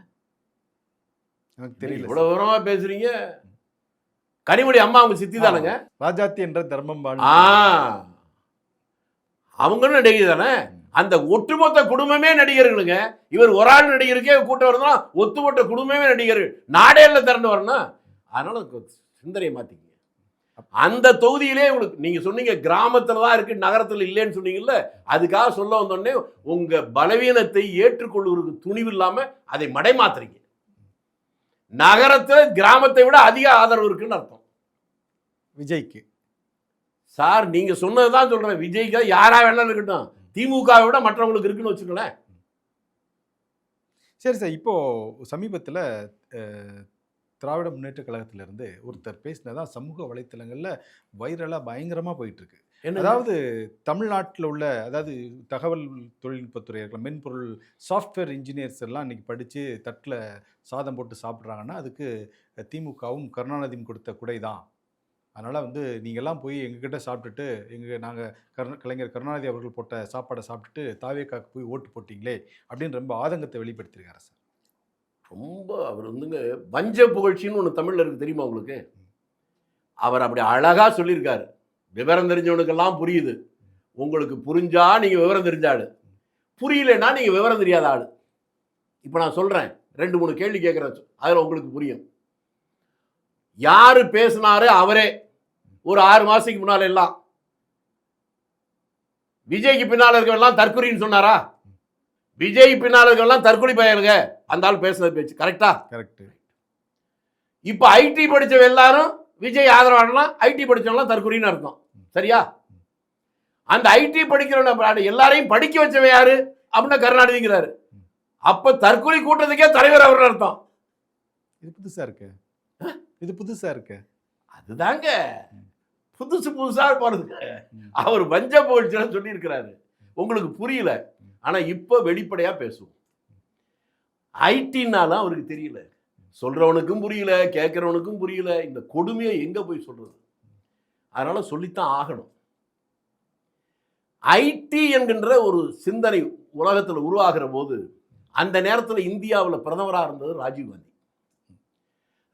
எனக்கு தெரியல. இவ்வளவு விவரமா பேசுறீங்க. கனிமொழி அம்மா அவங்க சித்தி தானுங்க. ராஜாத்தி என்ற தர்மம் அவங்களும் நடிகர் தானே. அந்த ஒட்டுமொத்த குடும்பமே நடிகர்களுங்க. இவர் ஒரு ஆள் நடிகருக்கே கூட்டம் வருதுன்னா ஒட்டுமொத்த குடும்பமே நடிகர்கள், நாடே இல்லை திறந்து வரணும். அதனால சிந்தனையை மாத்திக்கங்க. அந்த தொகுதியிலே உங்களுக்கு நீங்க சொன்னீங்க கிராமத்துல தான் இருக்கு, நகரத்துல இல்லைன்னு சொன்னீங்கல்ல. அதுக்காக சொல்ல வந்தோடனே உங்க பலவீனத்தை ஏற்றுக்கொள்வதற்கு துணிவு இல்லாம அதை மடைமாத்துறீங்க. நகரத்துல கிராமத்தை விட அதிக ஆதரவு இருக்குன்னு அர்த்தம் விஜய்க்கு. சார் நீங்க சொன்னதுதான் சொல்றேன். விஜய்க்கு யாரா வேணாலும் இருக்கட்டும், திமுகவை விட மற்றவங்களுக்கு இருக்குன்னு வச்சுக்கோங்களேன். சரி சார், இப்போ சமீபத்தில் திராவிட முன்னேற்ற கழகத்திலிருந்து ஒருத்தர் பேசினதான் சமூக வலைத்தளங்களில் வைரலாக பயங்கரமாக போயிட்டுருக்கு. அதாவது தமிழ்நாட்டில் உள்ள, அதாவது தகவல் தொழில்நுட்பத்துறை இருக்கலாம், மென்பொருள் சாஃப்ட்வேர் இன்ஜினியர்ஸ் எல்லாம் இன்றைக்கி படித்து தட்டில் சாதம் போட்டு சாப்பிட்றாங்கன்னா அதுக்கு திமுகவும் கருணாநிதியும் கொடுத்த குடை தான். அதனால் வந்து நீங்கள்லாம் போய் எங்ககிட்ட சாப்பிட்டுட்டு நாங்கள் கலைஞர் கருணாநிதி அவர்கள் போட்ட சாப்பாடை சாப்பிட்டுட்டு தாவேக்காக்கு போய் ஓட்டு போட்டிங்களே அப்படின்னு ரொம்ப ஆதங்கத்தை வெளிப்படுத்தியிருக்காரு சார். ரொம்ப அவர் வந்துங்க வஞ்ச புகழ்ச்சின்னு ஒன்று தமிழில் இருக்குது தெரியுமா உங்களுக்கு? அவர் அப்படி அழகாக சொல்லியிருக்காரு. விவரம் தெரிஞ்சவனுக்கெல்லாம் புரியுது. உங்களுக்கு புரிஞ்சா நீங்கள் விவரம் தெரிஞ்ச ஆள், புரியலன்னா நீங்கள் விவரம் தெரியாத ஆள். இப்போ நான் சொல்கிறேன், 2-3 கேள்வி கேட்குறேன், அதில் உங்களுக்கு புரியும். யார் பேசினாரு? அவரே ஒரு 6 மாதத்துக்கு முன்னால் எல்லாம் விஜய்க்கு பின்னால் இருக்கவெல்லாம் தற்கொலைன்னு சொன்னாரா? விஜய் பின்னாளர்கள்லாம் தற்கொலை பயலுங்க, அந்த ஆள் பேசுறது பேச்சு கரெக்டா? கரெக்ட். இப்ப ஐடி படிச்சவ எல்லாரும் விஜய் ஆதரவாளர்லாம் ஐடி படிச்சவங்களாம் தற்கொலைன்னு அர்த்தம். சரியா? அந்த ஐடி படிக்கிறவங்க எல்லாரையும் படிக்க வச்சவன் யாரு அப்படின்னா கருணாநிதிங்கிறாரு. அப்ப தற்கொலை கூட்டத்துக்கே தலைவர் அவர் அர்த்தம். இது புதுசா இருக்கு. இது புதுசா இருக்கு. அதுதாங்க புதுசா போறதுங்க. அவர் வஞ்ச புகழ்ச்சின்னு சொல்லி இருக்கிறாரு. உங்களுக்கு புரியல. ஆனா இப்ப வெளிப்படையா பேசுவோம். ஐடினாலும் அவருக்கு தெரியல, சொல்றவனுக்கும் புரியல, கேட்கிறவனுக்கும் புரியல. இந்த கொடுமையை எங்க போய் சொல்றது? அதனால சொல்லித்தான் ஆகணும். ஐடி என்கின்ற ஒரு சிந்தனை உலகத்தில் உருவாகிற போது அந்த நேரத்தில் இந்தியாவில் பிரதமராக இருந்தது ராஜீவ்காந்தி.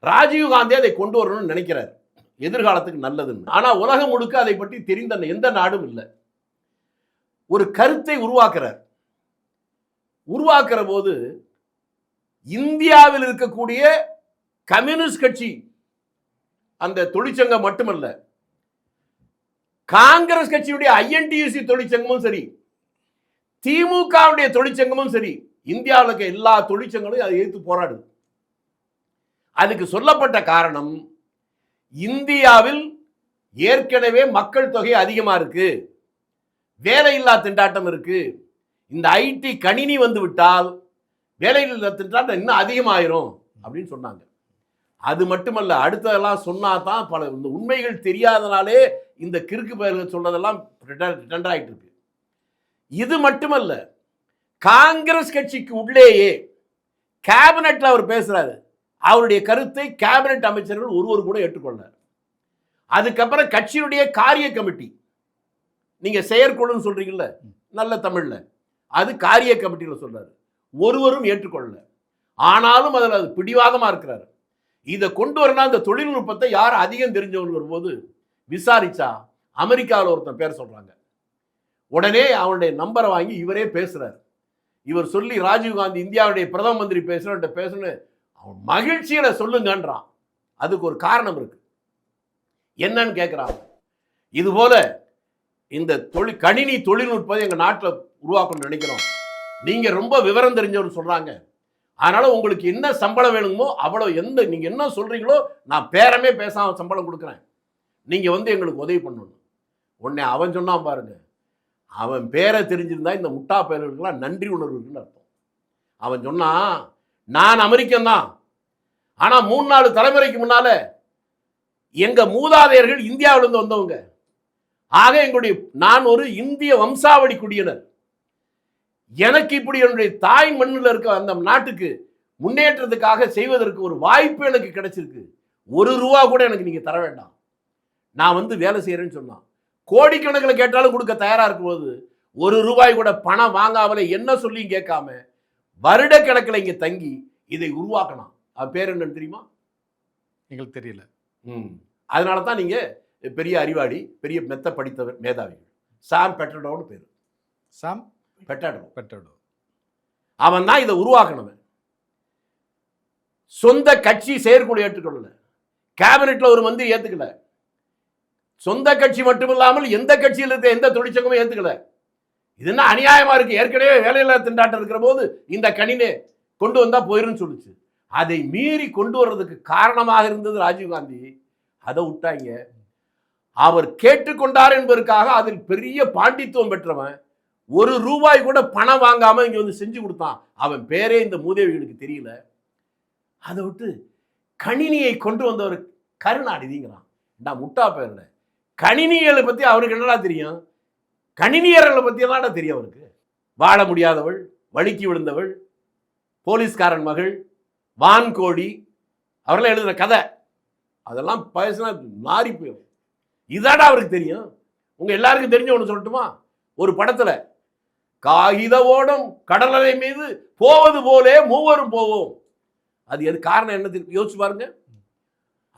ராஜீவ்காந்தி அதை கொண்டு வரணும்னு நினைக்கிறார், எதிர்காலத்துக்கு நல்லதுன்னு. ஆனா உலகம் முழுக்க அதை பற்றி தெரிந்த எந்த நாடும் இல்லை. ஒரு கருத்தை உருவாக்குற போது இந்தியாவில் இருக்கக்கூடிய கம்யூனிஸ்ட் கட்சி அந்த தொழிற்சங்கம் மட்டுமல்ல, காங்கிரஸ் கட்சியுடைய ஐஎன்டியூசி தொழிற்சங்கமும் சரி, திமுகவுடைய தொழிற்சங்கமும் சரி, இந்தியாவில் இருக்க எல்லா தொழிற்சங்கங்களும் அதை எதிர்த்து போராடுது. அதுக்கு சொல்லப்பட்ட காரணம், இந்தியாவில் ஏற்கனவே மக்கள் தொகை அதிகமா இருக்கு, வேலையில்லா திண்டாட்டம் இருக்கு. இந்த ஐடி கணினி வந்து விட்டால் வேலையில்லா திண்டாட்டம் இன்னும் அதிகமாயிரும் அப்படின்னு சொன்னாங்க. அது மட்டுமல்ல, அடுத்ததெல்லாம் சொன்னா தான் பல இந்த உண்மைகள் தெரியாதனாலே இந்த கிறுக்கு பெயர்கள் சொல்றதெல்லாம் ட்ரெண்ட் ஆயிட்டு இருக்கு. இது மட்டுமல்ல, காங்கிரஸ் கட்சிக்கு உள்ளேயே கேபினெட்ல அவர் பேசுறாரு, அவருடைய கருத்தை கேபினெட் அமைச்சர்கள் ஒருவர் கூட ஏற்றுக்கொண்டார். அதுக்கப்புறம் கட்சியினுடைய காரிய கமிட்டி, நீங்க செயற்குழுன்னு சொல்றீங்கல்ல நல்ல தமிழ்ல, அது காரிய கமிட்டியில் சொல்றாரு, ஒருவரும் ஏற்றுக்கொள்ளல. ஆனாலும் அதில் அது பிடிவாதமா இருக்கிறாரு. இதை கொண்டு வரணும். இந்த தொழில்நுட்பத்தை யார் அதிகம் தெரிஞ்சவங்க வரும்போது விசாரிச்சா அமெரிக்காவில் ஒருத்தன் பேர் சொல்றாங்க. உடனே அவனுடைய நம்பரை வாங்கி இவரே பேசுறாரு. இவர் சொல்லி ராஜீவ்காந்தி இந்தியாவுடைய பிரதம மந்திரி பேசணும் அவன் மகிழ்ச்சியில சொல்லுங்கன்றான். அதுக்கு ஒரு காரணம் இருக்கு. என்னன்னு கேட்கிறாங்க. இது போல இந்த கணினி தொழில்நுட்பத்தை எங்க நாட்டில் உருவாக்கணும்னு நினைக்கிறோம். நீங்க ரொம்ப விவரம் தெரிஞ்சவர் சொல்றாங்க, அதனால உங்களுக்கு என்ன சம்பளம் வேணுமோ அவ்வளவு, நீங்க என்ன சொல்றீங்களோ நான் பேரமே பேசாம சம்பளம் கொடுக்குறேன், நீங்க எங்களுக்கு உதவி பண்ணணும். உடனே அவன் சொன்னான் பாருங்க, அவன் பேரை தெரிஞ்சிருந்தா இந்த முட்டா பேர்களுக்கெல்லாம் நன்றி உணர்வு இருக்குன்னு அர்த்தம். அவன் சொன்னான், நான் அமெரிக்கன் தான், ஆனா 3-4 தலைமுறைக்கு முன்னால எங்க மூதாதையர்கள் இந்தியாவிலிருந்து வந்தவங்க. ஆக நான் ஒரு இந்திய வம்சாவளி குடியினர். எனக்கு இப்படி என்னுடைய தாய் மண்ணில் இருக்க அந்த நாட்டுக்கு முன்னேற்றத்துக்காக செய்வதற்கு ஒரு வாய்ப்பு எனக்கு கிடைச்சிருக்கு. ₹1 கூட எனக்கு நீங்க தர வேண்டாம், நான் வேலை செய்யறேன்னு சொன்னான். கோடிக்கணக்கில் கேட்டாலும் கொடுக்க தயாரா இருக்கும்போது ₹1 கூட பணம் வாங்காமலே என்ன சொல்லியும் கேட்காம வருடக்கணக்கில் இங்க தங்கி இதை உருவாக்கணும். அது பேர் என்னன்னு தெரியுமா? எங்களுக்கு தெரியல. அதனால தான் நீங்க பெரிய அறிவாளி, பெரிய மெத்த படித்தவர், மேதாவிகள். சாம் பெட்ரடோன்னு பேரு. சாம் பெட்ரடோ. அவன் தான் இதை உருவாக்கணும். சொந்த கட்சி செயற்குழு ஏற்றுக்கொள்ளல, கேபினெட்ல ஒரு மந்திரி ஏத்துக்கல, சொந்த கட்சி மட்டுமில்லாமல் எந்த கட்சியில் இருக்க எந்த தொழிற்சங்கமும் ஏத்துக்கல. இது என்ன அநியாயமா இருக்கு? ஏற்கனவே வேலையில்லா திண்டாட்டம் இருக்கிற போது இந்த கணினி கொண்டு வந்தா போயிருன்னு சொல்லுச்சு. அதை மீறி கொண்டு வர்றதுக்கு காரணமாக இருந்தது ராஜீவ்காந்தி. அதை விட்டாங்க. அவர் கேட்டுக்கொண்டார் என்பதற்காக அதில் பெரிய பாண்டித்துவம் பெற்றவன் ₹1 கூட பணம் வாங்காம இங்க செஞ்சு கொடுத்தான். அவன் பேரே இந்த மூதேவிகளுக்கு தெரியல. அதை விட்டு கணினியை கொண்டு வந்தவர் கருணாநிதிங்கிறான். முட்டா பேர்ல கணினிகளை பத்தி அவருக்கு என்னடா தெரியும்? கணினியர்களை பத்தி என்னடா தெரியும் அவருக்கு? வாழ முடியாதவள், வழுக்கி விழுந்தவள், போலீஸ்காரன் மகள், வான்கோழி, அவரெல்லாம் எழுதுற கதை, அதெல்லாம் பேசினா மாறி போயிடும். இதாடா அவருக்கு தெரியும். உங்க எல்லாருக்கும் தெரிஞ்ச ஒன்று சொல்லட்டுமா? ஒரு படத்துல காகித ஓடம் கடலலை மீது போவது போலே மூவரும் போவோம். அது எது காரணம் என்ன யோசிச்சு பாருங்க.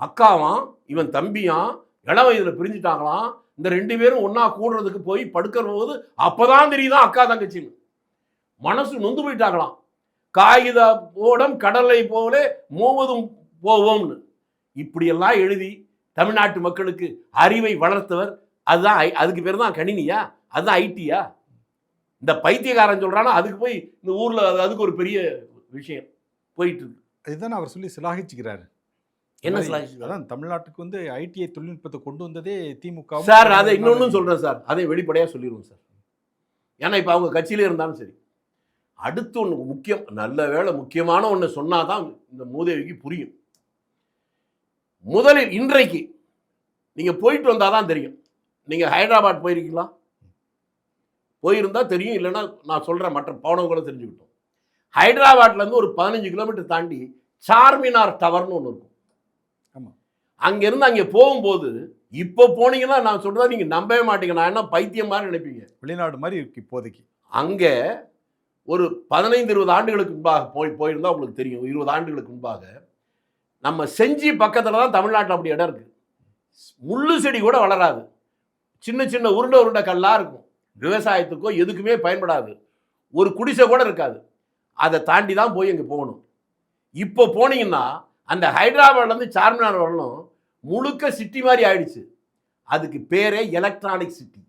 அக்காவான் இவன் தம்பியான் இளம் வயதுல பிரிஞ்சுட்டாங்களாம். இந்த 2 பேரும் ஒன்னா கூடுறதுக்கு போய் படுக்கிற போது அப்பதான் தெரியுதான் அக்கா தங்கச்சின்னு. மனசு நொந்து போயிட்டாங்களாம். காகித ஓடம் கடலை போலே மூவதும் போவோம்னு இப்படியெல்லாம் எழுதி தமிழ்நாட்டு மக்களுக்கு அறிவை வளர்த்தவர். அதுதான் அதுக்கு பேர் தான் கணினியா? அதுதான் ஐடியா? இந்த பைத்தியக்காரன் சொல்றானா அதுக்கு போய் இந்த ஊர்ல அதுக்கு ஒரு பெரிய விஷயம் போயிட்டு இருக்கு. அதுதான் அவர் சொல்லி சிலாகிச்சுக்கிறாரு. என்ன அதான் தமிழ்நாட்டுக்கு வந்து ஐடிஐ தொழில்நுட்பத்தை கொண்டு வந்ததே திமுக. சார் அதை இன்னொன்னு சொல்றேன் சார், அதை வெளிப்படையா சொல்லிடுவோம் சார். ஏன்னா இப்ப அவங்க கட்சியிலே இருந்தாலும் சரி, அடுத்து ஒன்று முக்கியம், நல்ல வேளை முக்கியமான ஒன்று சொன்னாதான் இந்த மூதேவிக்கு புரியும். முதலில் இன்றைக்கு நீங்க போயிட்டு வந்தாதான் தெரியும். நீங்க ஹைதராபாத் போயிருக்கீங்களா? போயிருந்தா தெரியும், இல்லைன்னா நான் சொல்றேன் மற்ற பவனங்களை தெரிஞ்சுக்கிட்டோம். ஹைதராபாத்ல இருந்து ஒரு 15 கிலோமீட்டர் தாண்டி சார்மினார் டவர்னு ஒன்று இருக்கும். அங்கிருந்து அங்கே போகும்போது இப்போ போனீங்கன்னா நான் சொல்றதா நீங்க நம்பவே மாட்டீங்க. நான் என்ன பைத்தியம் மாதிரி நினைப்பீங்க. வெளிநாடு மாதிரி இருக்கு இப்போதைக்கு. அங்கே ஒரு 15-20 ஆண்டுகளுக்கு முன்பாக போயிருந்தா உங்களுக்கு தெரியும். 20 ஆண்டுகளுக்கு முன்பாக நம்ம செஞ்சி பக்கத்தில் தான் தமிழ்நாட்டில் அப்படி இடம் இருக்கு. முள்ளு செடி கூட வளராது, சின்ன சின்ன உருண்டை கல்லாக இருக்கும், விவசாயத்துக்கோ எதுக்குமே பயன்படாது, ஒரு குடிசை கூட இருக்காது. அதை தாண்டி தான் போய் அங்கே போகணும். இப்போ போனீங்கன்னா அந்த ஹைதராபாத்லேருந்து சார்மினார் வரணும் முழுக்க சிட்டி மாதிரி ஆயிடுச்சு. அதுக்கு பேரே எலக்ட்ரானிக் சிட்டி.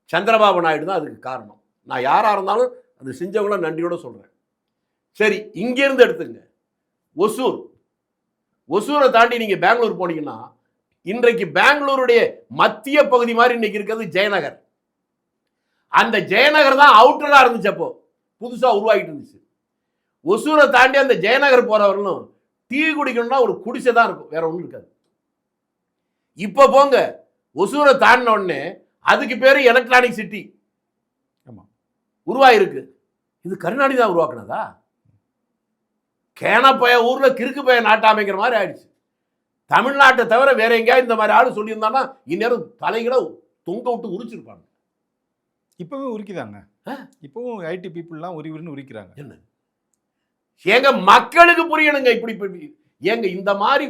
சந்திரபாபு நாயுடு தான் அதுக்கு காரணம். நான் யாராக இருந்தாலும் அது செஞ்சவங்கள நன்றியோட சொல்கிறேன். சரி, இங்கேருந்து எடுத்துங்க ஒசூரை தாண்டி நீங்கள் பெங்களூர் போனீங்கன்னா இன்றைக்கு பெங்களூருடைய மத்திய பகுதி மாதிரி இன்னைக்கு இருக்கிறது ஜெயநகர். அந்த ஜெயநகர் தான் அவுட்டராக இருந்துச்சு, அப்போ புதுசாக உருவாகிட்டு இருந்துச்சு. ஒசூரை தாண்டி அந்த ஜெயநகர் போகிறவர்களும் டீ குடிக்கணும்னா ஒரு குடிசை தான் இருக்கும், வேற ஒன்றும் இருக்காது. இப்போ போங்க, ஒசூரை தாண்டின உடனே அதுக்கு பேர் எலக்ட்ரானிக் சிட்டி உருவாயிருக்கு. இது கருணாநிதி தான் உருவாக்குனதா? கேனப்பய ஊர்ல கிறுக்கு பய நாட்டாமைங்கிற மாதிரி ஆயிடுச்சு. தமிழ்நாட்டை தவிர வேற எங்கேயாவது இந்த மாதிரி ஆளு சொல்லியிருந்தானா இந்நேரம் தலைகளை தொங்க விட்டு உரிச்சிருப்பாங்க. இப்பவே உரிக்குதாங்க. இப்பவும் ஐடி பீப்புள்லாம் உரிவுன்னு உரிக்கிறாங்க. என்ன ஏங்க மக்களுக்கு புரியணுங்க. இப்படி ஏங்க இந்த மாதிரி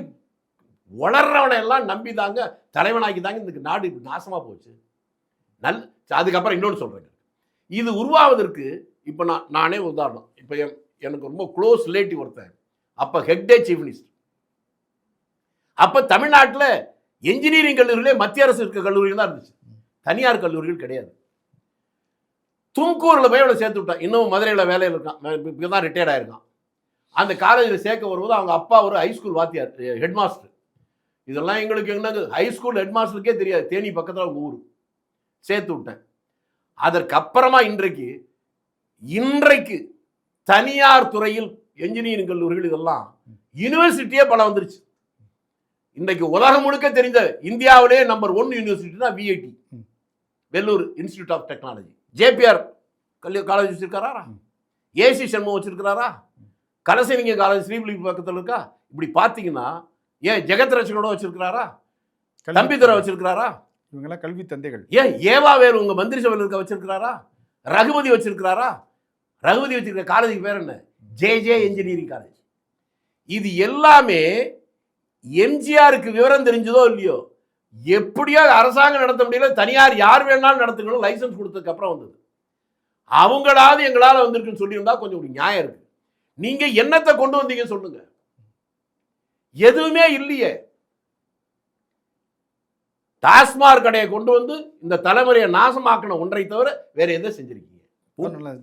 வளர்றவனை எல்லாம் நம்பி தாங்க தலைவனாக்கி தாங்க இந்த நாடு நாசமா போச்சு. அதுக்கப்புறம் இன்னொன்று சொல்றேங்க, இது உருவாவதற்கு இப்போ நானே உதாரணம். இப்போ எனக்கு ரொம்ப க்ளோஸ் ரிலேட்டிவ் ஒருத்தன், அப்போ ஹெக்டே சீஃப் மினிஸ்டர். அப்போ தமிழ்நாட்டில் என்ஜினியரிங் கல்லூரியிலே மத்திய அரசு இருக்க கல்லூரிகள் தான் இருந்துச்சு, தனியார் கல்லூரிகள் கிடையாது. தும்கூரில் போய் அவளை சேர்த்து விட்டான். இன்னும் மதுரையில் வேலையில் இருக்கான், இப்போ தான் ரிட்டையர்ட் ஆயிருக்கான். அந்த காலேஜில் சேர்க்க வரும்போது அவங்க அப்பா ஒரு ஹைஸ்கூல் வாத்தியார், ஹெட் மாஸ்டர். இதெல்லாம் எங்களுக்கு என்னது ஹைஸ்கூல் ஹெட் மாஸ்டருக்கே தெரியாது. தேனி பக்கத்தில் அவங்க ஊர். சேர்த்து விட்டேன். அதற்கப்புறமா இன்றைக்கு தனியார் துறையில் என்ஜினியரிங் கல்லூரிகள் இதெல்லாம் யூனிவர்சிட்டியே பல வந்துருச்சு. இன்றைக்கு உலகம் முழுக்க தெரிந்த இந்தியாவிலே நம்பர் 1 யூனிவர்சிட்டினா VIT, Vellore Institute of Technology. JPR college வச்சிருக்காரா? ஏசி சண்முகம் வச்சிருக்கிறாரா? கலசலிங்க காலேஜ் ஸ்ரீவில்லிபுத்தூர் பக்கத்தில் இருக்கா? இப்படி பார்த்தீங்கன்னா ஏன் ஜெகத் ரட்சகனோட வச்சிருக்கிறாரா? தம்பிதுரை வச்சிருக்கிறாரா? இவங்கெல்லாம் கல்வி தந்தைகள். ஏன் ஏவா வேறு உங்க மந்திரி சபையில் இருக்க வச்சிருக்கிறாரா? ரகுபதி வச்சிருக்கிறாரா? ரகுபதி வச்சிருக்கிற காலேஜுக்கு பேர் என்ன? J engineering college. இது எல்லாமே எம்ஜிஆருக்கு விவரம் தெரிஞ்சதோ இல்லையோ, எப்படியோ அரசாங்கம் நடத்த முடியல, தனியார் யார் வேணாலும் நடத்துக்கணும் லைசன்ஸ் கொடுத்ததுக்கு அப்புறம் வந்தது. அவங்களாவது எங்களால் வந்திருக்குன்னு சொல்லியிருந்தா கொஞ்சம் ஒரு நியாயம் இருக்கு. நீங்க என்னத்தை கொண்டு வந்தீங்க சொல்லுங்க? எதுவுமே இல்லையே. டாஸ்மாக் கடையை கொண்டு வந்து இந்த தலைமுறையை நாசமாக்கணும் ஒன்றை தவிர வேற எதை செஞ்சிருக்கீங்க?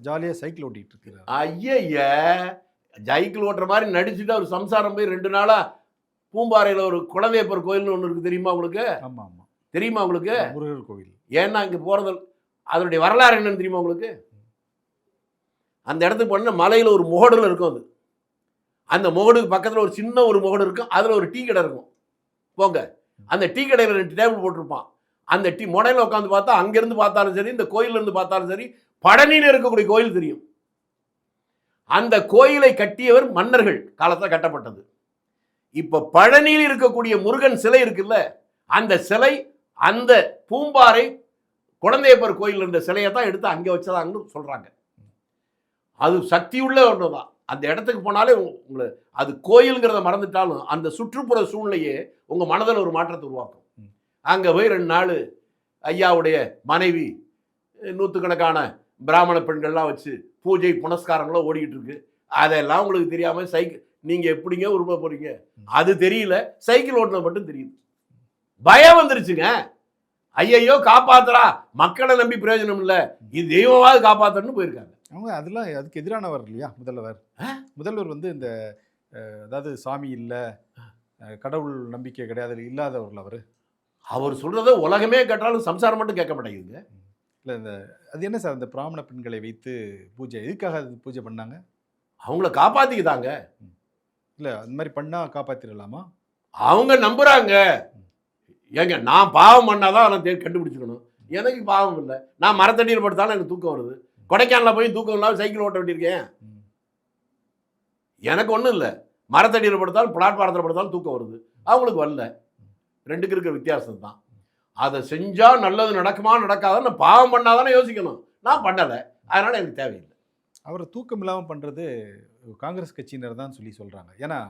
ஜாலியாக சைக்கிள் ஓட்டிட்டு இருக்கிறார். ஐயா, சைக்கிள் ஓட்டுற மாதிரி நடிச்சுட்டு ஒரு சம்சாரம் போய் 2 நாளா பூம்பாறையில் ஒரு குலதேப்பர் கோயில்னு ஒன்று இருக்கு, தெரியுமா உங்களுக்கு? ஆமாம் ஆமாம், தெரியுமா உங்களுக்கு? முருகர் கோவில். ஏன்னா இங்கே போகிறது அதனுடைய வரலாறு என்னன்னு தெரியுமா உங்களுக்கு? அந்த இடத்துக்கு போனால் மலையில் ஒரு முகடுல இருக்கும். அந்த முகடுக்கு பக்கத்தில் ஒரு சின்ன ஒரு முகடு இருக்கும், அதில் ஒரு டீ கடை இருக்கும். போங்க, அந்த டீ கடையில் 2 டேபிள் போட்டிருப்பான். அந்த டீ முனையில் உட்காந்து பார்த்தா அங்கேருந்து பார்த்தாலும் சரி, இந்த கோயிலிருந்து பார்த்தாலும் சரி, பழனியில் இருக்கக்கூடிய கோயில் தெரியும். அந்த கோயிலை கட்டியவர் மன்னர்கள் காலத்தில் கட்டப்பட்டது. இப்போ பழனியில் இருக்கக்கூடிய முருகன் சிலை இருக்குல்ல, அந்த சிலை அந்த பூம்பாறை குழந்தையப்பர் கோயில் இருந்த சிலையை தான் எடுத்து அங்கே வச்சதாங்கன்னு சொல்கிறாங்க. அது சக்தியுள்ள ஒன்று தான். அந்த இடத்துக்கு போனாலே உங்களை அது கோயிலுங்கிறத மறந்துட்டாலும் அந்த சுற்றுப்புற சூழ்நிலையே உங்கள் மனதில் ஒரு மாற்றத்தை உருவாக்கும். அங்கே போய் 2 நாள் ஐயாவுடைய மனைவி 100கணக்கான பிராமண பெண்கள்லாம் வச்சு பூஜை புனஸ்காரங்களும் ஓடிக்கிட்டு இருக்கு. அதெல்லாம் உங்களுக்கு தெரியாமல் சைக்கிள் நீங்கள் எப்படிங்க உருவ போகிறீங்க? அது தெரியல, சைக்கிள் ஓட்டினது மட்டும் தெரியுது. பயம் வந்துருச்சுங்க. ஐயையோ காப்பாத்துறா, மக்களை நம்பி பிரயோஜனம் இல்லை, இது தெய்வமாவது காப்பாத்தணும்னு போயிருக்காங்க. அவங்க அதெல்லாம் அதுக்கு எதிரானவர் இல்லையா முதல்வர்? முதல்வர் வந்து இந்த அதாவது சாமி இல்லை, கடவுள் நம்பிக்கை கிடையாது, இல்லாதவர்கள் அவர். அவர் சொல்றத உலகமே கேட்டாலும் சம்சாரம் மட்டும் கேட்க மாட்டேங்குதுங்க. இல்லை இந்த அது என்ன சார், இந்த பிராமண பெண்களை வைத்து பூஜை எதுக்காக அது பூஜை பண்ணாங்க? அவங்கள காப்பாத்திக்குதாங்க. இல்லை அந்த மாதிரி பண்ணால் காப்பாற்றிடலாமா? அவங்க நம்புறாங்க. ஏங்க நான் பாவம் பண்ணாதான் அதை கண்டுபிடிச்சிக்கணும். எனக்கு பாவம் இல்லை, நான் மரத்தடியில் படுத்தாலும் எனக்கு தூக்கம் வருது. கொடைக்கானல போய் தூக்கம் இல்லாமல் சைக்கிள் ஓட்ட வேண்டியிருக்கேன். எனக்கு ஒன்றும் இல்லை, மரத்தடியில் படுத்தாலும் பிளாட்பாரத்தில் படுத்தாலும் தூக்கம் வருது. அவங்களுக்கு வரல. ரெண்டுக்கு இருக்கிற வித்தியாசம் தான். அதை செஞ்சால் நல்லது நடக்குமா நடக்காதான், நான் பாவம் பண்ணாதானே யோசிக்கணும். நான் பண்ணலை, அதனால் எனக்கு தேவையில்லை. அவரை தூக்கம் இல்லாமல் பண்ணுறது காங்கிரஸ் கட்சியினர் தான் சொல்லி சொல்கிறாங்க. ஏன்னா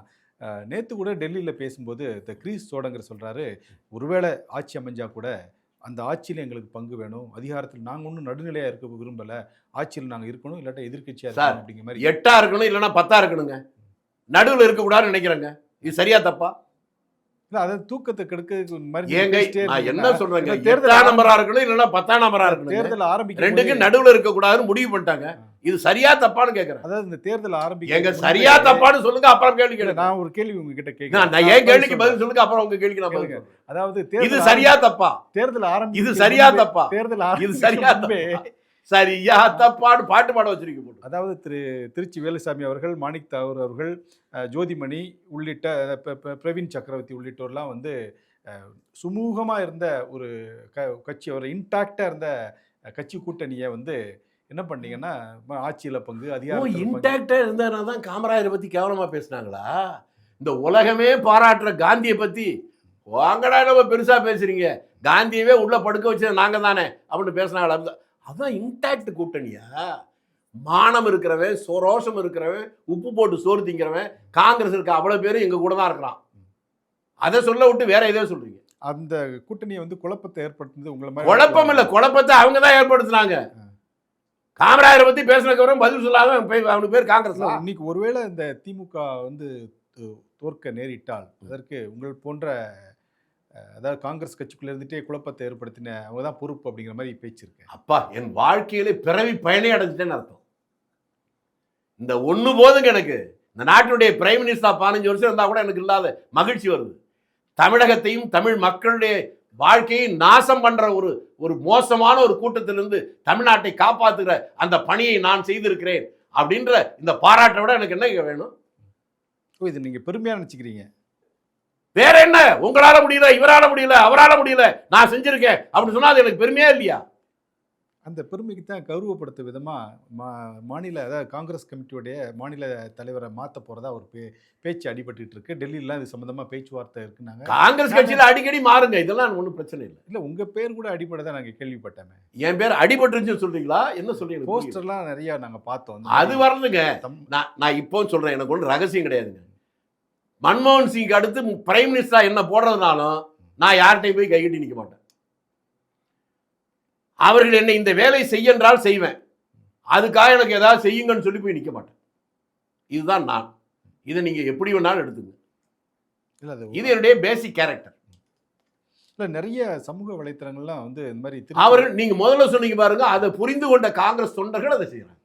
நேற்று கூட டெல்லியில் பேசும்போது இந்த கிரீஸ் சோடங்கர் சொல்கிறாரு, ஒருவேளை ஆட்சி அமைஞ்சா கூட அந்த ஆட்சியில் எங்களுக்கு பங்கு வேணும், அதிகாரத்தில் நாங்கள் ஒன்றும் நடுநிலையாக இருக்க விரும்பலை, ஆட்சியில் நாங்கள் இருக்கணும், இல்லாட்டா எதிர்கட்சியாக இருக்கணும் அப்படிங்கிற மாதிரி. 8 இருக்கணும், இல்லைன்னா 10 இருக்கணுங்க, நடுவில் இருக்கக்கூடாதுன்னு நினைக்கிறேங்க. இது சரியா தப்பா? அதாவது தூக்கத்தை கெடுக்க மாதிரி. என்ன சொல்றேங்க, 8ஆம் நம்பரா இருக்கணும், இல்லைன்னா 10ஆம் நம்பரா இருக்கணும். தேர்தல் ஆரம்பிக்க ரெண்டுக்கு நடுவில் இருக்கக்கூடாதுன்னு முடிவு பண்ணிட்டாங்க. இது சரியா தப்பான்னு கேட்கறேன். அதாவது இந்த தேர்தல் ஆரம்பிக்க எங்க சரியா தப்பான்னு சொல்லுங்க, அப்புறம் கேள்வி கேளுங்க. நான் ஒரு கேள்வி உங்ககிட்ட கேட்கிறேன், நான் ஏன் கேள்விக்கு பதில் சொல்லுங்க, அப்புறம் உங்க கேள்விக்கு நான் பதில். அதாவது இது சரியா தப்பா? தேர்தல் ஆரம்பிக்க இது சரியா தப்பா? தேர்தல் இது சரியா தப்பா? சரியா தப்பான்னு பாட்டு பாட வச்சிருக்கீங்க போட்டு. அதாவது திருச்சி வேலுசாமி அவர்கள், மாணிக் தாகூர் அவர்கள், ஜோதிமணி உள்ளிட்ட பிரவீன் சக்கரவர்த்தி உள்ளிட்டோர்லாம் வந்து சுமூகமாக இருந்த ஒரு கட்சி, ஒரு இன்டாக்டாக இருந்த கட்சி கூட்டணியை வந்து என்ன பண்ணீங்கன்னா ஆட்சியில் பங்கு, அதிகாரம். இன்டாக்டாக இருந்ததுனால தான் காமராஜரை பற்றி கேவலமாக பேசினாங்களா? இந்த உலகமே பாராட்டுற காந்தியை பற்றி வாங்கடா நம்ம பெருசாக பேசுறீங்க, காந்தியவே உள்ள படுக்க வச்சது நாங்கள் தானே அப்படின்னு பேசினாங்களா? அதுதான் இன்டாக்ட் கூட்டணியா? மானம் இருக்கிறவன், ரோஷம் இருக்கிறவன், உப்பு போட்டு சோறு திங்கிறவன், காங்கிரஸ் இருக்க அவ்வளவு பேரும் எங்க கூட தான் இருக்கிறான். அதை சொல்ல விட்டு வேற எதோ சொல்றீங்க. அந்த கூட்டணியை வந்து குழப்பத்தை ஏற்படுத்துது உங்களை மாதிரி. குழப்பம் இல்லை, குழப்பத்தை அவங்க தான் ஏற்படுத்தினாங்க. காமராஜரை பத்தி பேசினதுக்கு பதில் சொல்லாத அவனுக்கு பேர் காங்கிரஸ். இன்னைக்கு ஒருவேளை இந்த திமுக வந்து தோற்க நேரிட்டால் அதற்கு உங்கள் போன்ற, அதாவது காங்கிரஸ் கட்சிக்குள்ள இருந்துட்டே குழப்பத்தை ஏற்படுத்தின அவங்க தான் பொறுப்பு அப்படிங்கிற மாதிரி பேச்சு இருக்கு. அப்பா, என் வாழ்க்கையில பிறவி பயனே அடைஞ்சிட்டேன்னு அர்த்தம். இந்த ஒண்ணு போதுங்க எனக்கு. இந்த நாட்டினுடைய பிரைம் மினிஸ்டர் 15 வருஷம் இருந்தா கூட எனக்கு இல்லாத மகிழ்ச்சி வருது. தமிழகத்தையும் தமிழ் மக்களுடைய வாழ்க்கையை நாசம் பண்ற ஒரு மோசமான ஒரு கூட்டத்திலிருந்து தமிழ்நாட்டை காப்பாற்றுகிற அந்த பணியை நான் செய்திருக்கிறேன் அப்படின்ற இந்த பாராட்டை விட எனக்கு என்ன வேணும்? இது நீங்க பெருமையா நினைச்சுக்கிறீங்க? வேற என்ன? உங்களால முடியல, இவரால முடியல, அவரால முடியல, நான் செஞ்சிருக்கேன் அப்படின்னு சொன்னா அது எனக்கு பெருமையா இல்லையா? அந்த பெருமைக்கு தான் கௌரவப்படுத்த விதமா மாநில, அதாவது காங்கிரஸ் கமிட்டியோடைய மாநில தலைவரை மாற்ற போறதா ஒரு பேச்சு அடிபட்டு இருக்கு. டெல்லியில இது சம்பந்தமா பேச்சுவார்த்தை இருக்குன்னாங்க. காங்கிரஸ் கட்சியில அடிக்கடி மாறுங்க, இதெல்லாம் ஒன்றும் பிரச்சனை இல்லை. இல்ல உங்க பேர் கூட அடிபட்டதா நாங்க கேள்விப்பட்டேன். என் பேர் அடிபட்டுருச்சுன்னு சொல்றீங்களா? என்ன சொல்றீங்க? போஸ்டர்லாம் நிறைய நாங்க பார்த்தோம். அது வரணுங்க. நான் இப்போ சொல்றேன், எனக்கு ஒன்றும் ரகசியம் கிடையாதுங்க. மன்மோகன் சிங் அடுத்து பிரைம் மினிஸ்டரா என்ன போடுறதுனாலும் நான் யார்கிட்டையும் போய் கைகட்டி நிற்க மாட்டேன். அவர்கள் என்னை இந்த வேலை செய்ய என்றால் செய்வேன், அதுக்காக எனக்கு ஏதாவது செய்யுங்கன்னு சொல்லி போய் நிற்க மாட்டேன். இதுதான் நான். இதை நீங்க எப்படி வேணாலும் எடுத்துங்க. இது என்னுடைய பேசிக் கேரக்டர். இல்லை நிறைய சமூக வலைத்தளங்கள்லாம் வந்து இந்த மாதிரி அவர்கள், நீங்க முதல்ல சொன்னீங்க பாருங்க, அதை புரிந்து கொண்ட காங்கிரஸ் தொண்டர்கள் அதை செய்யறாங்க.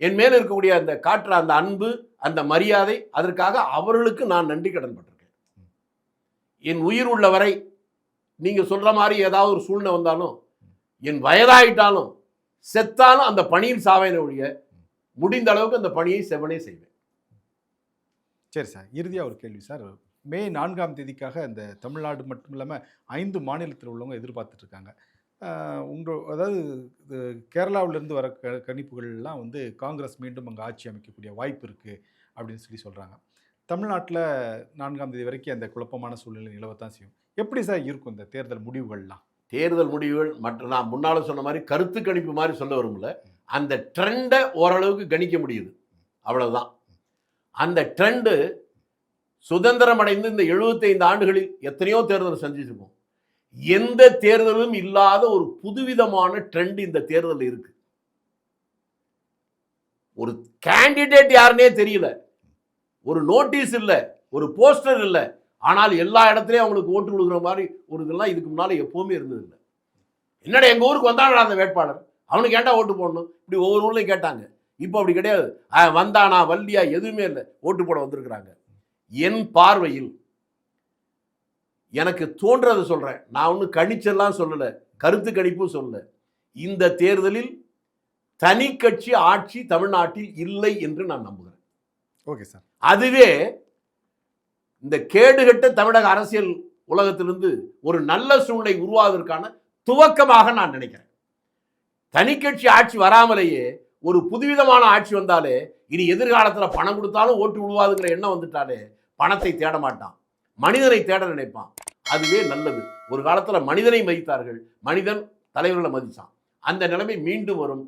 என் மேல இருக்கக்கூடிய அந்த காட்டுற அந்த அன்பு, அந்த மரியாதை, அதற்காக அவர்களுக்கு நான் நன்றி கடன் பட்டிருக்கேன். என் உயிர் உள்ள வரை நீங்க சொல்ற மாதிரி ஏதாவது ஒரு சூழ்நிலை வந்தாலும், என் வயதாயிட்டாலும் செத்தாலும் அந்த பணியில் சாவேன ஒழிய முடிந்த அளவுக்கு அந்த பணியை செவனே செய்வேன். சரி சார், இறுதியாக ஒரு கேள்வி சார். மே 4ஆம் தேதிக்காக இந்த தமிழ்நாடு மட்டும் இல்லாமல் 5 மாநிலத்தில் உள்ளவங்க எதிர்பார்த்துட்டு இருக்காங்க. அதாவது கேரளாவிலேருந்து வர கணிப்புகள்லாம் வந்து காங்கிரஸ் மீண்டும் அங்கே ஆட்சி அமைக்கக்கூடிய வாய்ப்பு இருக்குது அப்படின்னு சொல்கிறாங்க. தமிழ்நாட்டில் 4ஆம் தேதி வரைக்கும் அந்த குழப்பமான சூழ்நிலை நிலவத்தான் செய்யும். எப்படி சார் இருக்கும் இந்த தேர்தல் முடிவுகள்லாம்? தேர்தல் முடிவுகள் மற்ற நான் முன்னால் சொன்ன மாதிரி கருத்து கணிப்பு மாதிரி சொல்ல வரும்ல, அந்த ட்ரெண்டை ஓரளவுக்கு கணிக்க முடியுது, அவ்வளவுதான். அந்த ட்ரெண்டு சுதந்திரம் அடைந்து இந்த 75 ஆண்டுகளில் எத்தனையோ தேர்தல் செஞ்சுருக்கோம். எந்த தேர்தலும் இல்லாத ஒரு புதுவிதமான ட்ரெண்ட் இந்த தேர்தல் இருக்கு. ஒரு கேண்டிடேட் யாருன்னே தெரியல, ஒரு நோட்டீஸ் இல்லை, ஒரு போஸ்டர் இல்லை, ஆனால் எல்லா இடத்துலையும் அவங்களுக்கு ஓட்டு கொடுக்குற மாதிரி ஒரு இதெல்லாம் இதுக்கு முன்னால் எப்போவுமே இருந்ததில்லை. என்னடா எங்கள் ஊருக்கு வந்தானா அந்த வேட்பாளர், அவனுக்கு ஏன்டா ஓட்டு போடணும், இப்படி ஒவ்வொரு ஊர்லையும் கேட்டாங்க. இப்போ அப்படி கிடையாது. வந்தானா வள்ளியா எதுவுமே இல்லை, ஓட்டு போட வந்திருக்கிறாங்க. என் பார்வையில் எனக்கு தோன்றதை சொல்கிறேன். நான் ஒன்றும் கணிச்செல்லாம் சொல்லலை, கருத்து கணிப்பும் சொல்லலை. இந்த தேர்தலில் தனி கட்சி ஆட்சி தமிழ்நாட்டில் இல்லை என்று நான் நம்புகிறேன். Okay sir. அதுவே இந்த கேடுகட்ட தமிழக அரசியல் உலகத்திலிருந்து ஒரு நல்ல சூழ்நிலை உருவாவதற்கான துவக்கமாக நான் நினைக்கிறேன். தனி கட்சி ஆட்சி வராமலேயே ஒரு புதுவிதமான ஆட்சி வந்தாலே, இனி எதிர்காலத்தில் பணம் கொடுத்தாலும் ஓட்டு விழுவாதுங்கிற எண்ணம் வந்துட்டாலே பணத்தை தேட மாட்டான், மனிதனை தேட நினைப்பான். அதுவே நல்லது. ஒரு காலத்தில் மனிதனை மதித்தார்கள், மனிதன் தலைவர்களை மதித்தான். அந்த நிலைமை மீண்டும் வரும்.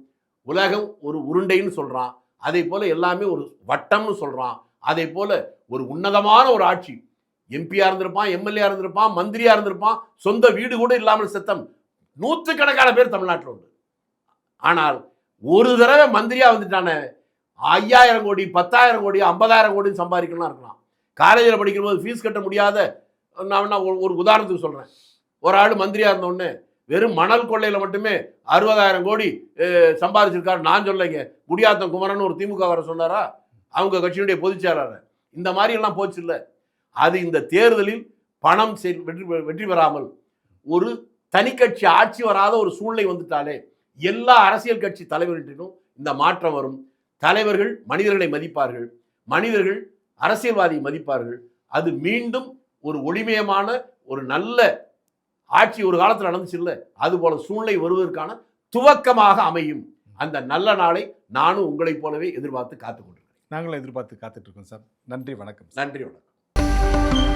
உலகம் ஒரு உருண்டைன்னு சொல்கிறான், அதே போல் எல்லாமே ஒரு வட்டம்னு சொல்கிறான். அதே போல் ஒரு உன்னதமான ஒரு ஆட்சி, எம்பியாக இருந்திருப்பான், எம்எல்ஏ இருந்திருப்பான், மந்திரியாக இருந்திருப்பான், சொந்த வீடு கூட இல்லாமல் செத்தம் நூற்றுக்கணக்கான பேர் தமிழ்நாட்டில் உண்டு. ஆனால் ஒரு தடவை மந்திரியாக வந்துட்டானே 5000 கோடி 10,000 கோடி 50,000 கோடி சம்பாதிக்கலாம் இருக்கலாம். காலேஜில் படிக்கும்போது ஃபீஸ் கட்ட முடியாத, நான் ஒரு உதாரணத்துக்கு சொல்கிறேன், ஒரு ஆள் மந்திரியாக இருந்தோடனே வெறும் மணல் கொள்ளையில் மட்டுமே 60,000 கோடி சம்பாதிச்சிருக்காரு. நான் சொல்லைங்க, குடியாத்தம் குமரன் ஒரு திமுக வர சொன்னாரா, அவங்க கட்சியினுடைய பொதுச் செயலாளர். இந்த மாதிரி எல்லாம் போச்சு இல்லை. அது இந்த தேர்தலில் பணம் வெற்றி பெறாமல் ஒரு தனி கட்சி ஆட்சி வராத ஒரு சூழ்நிலை வந்துட்டாலே எல்லா அரசியல் கட்சி தலைவர்களிடம் இந்த மாற்றம் வரும். தலைவர்கள் மனிதர்களை மதிப்பார்கள், மனிதர்கள் அரசியல்வாதியை மதிப்பார்கள். அது மீண்டும் ஒரு ஒளிமயமான ஒரு நல்ல ஆட்சி ஒரு காலத்தில் நடந்துச்சு இல்லை, அதுபோல சூழ்நிலை வருவதற்கான துவக்கமாக அமையும். அந்த நல்ல நாளை நானும் உங்களைப் போலவே எதிர்பார்த்து காத்துக்கொண்டிருக்கிறேன். நாங்களும் எதிர்பார்த்து காத்துட்டு இருக்கோம் சார். நன்றி, வணக்கம். நன்றி, வணக்கம்.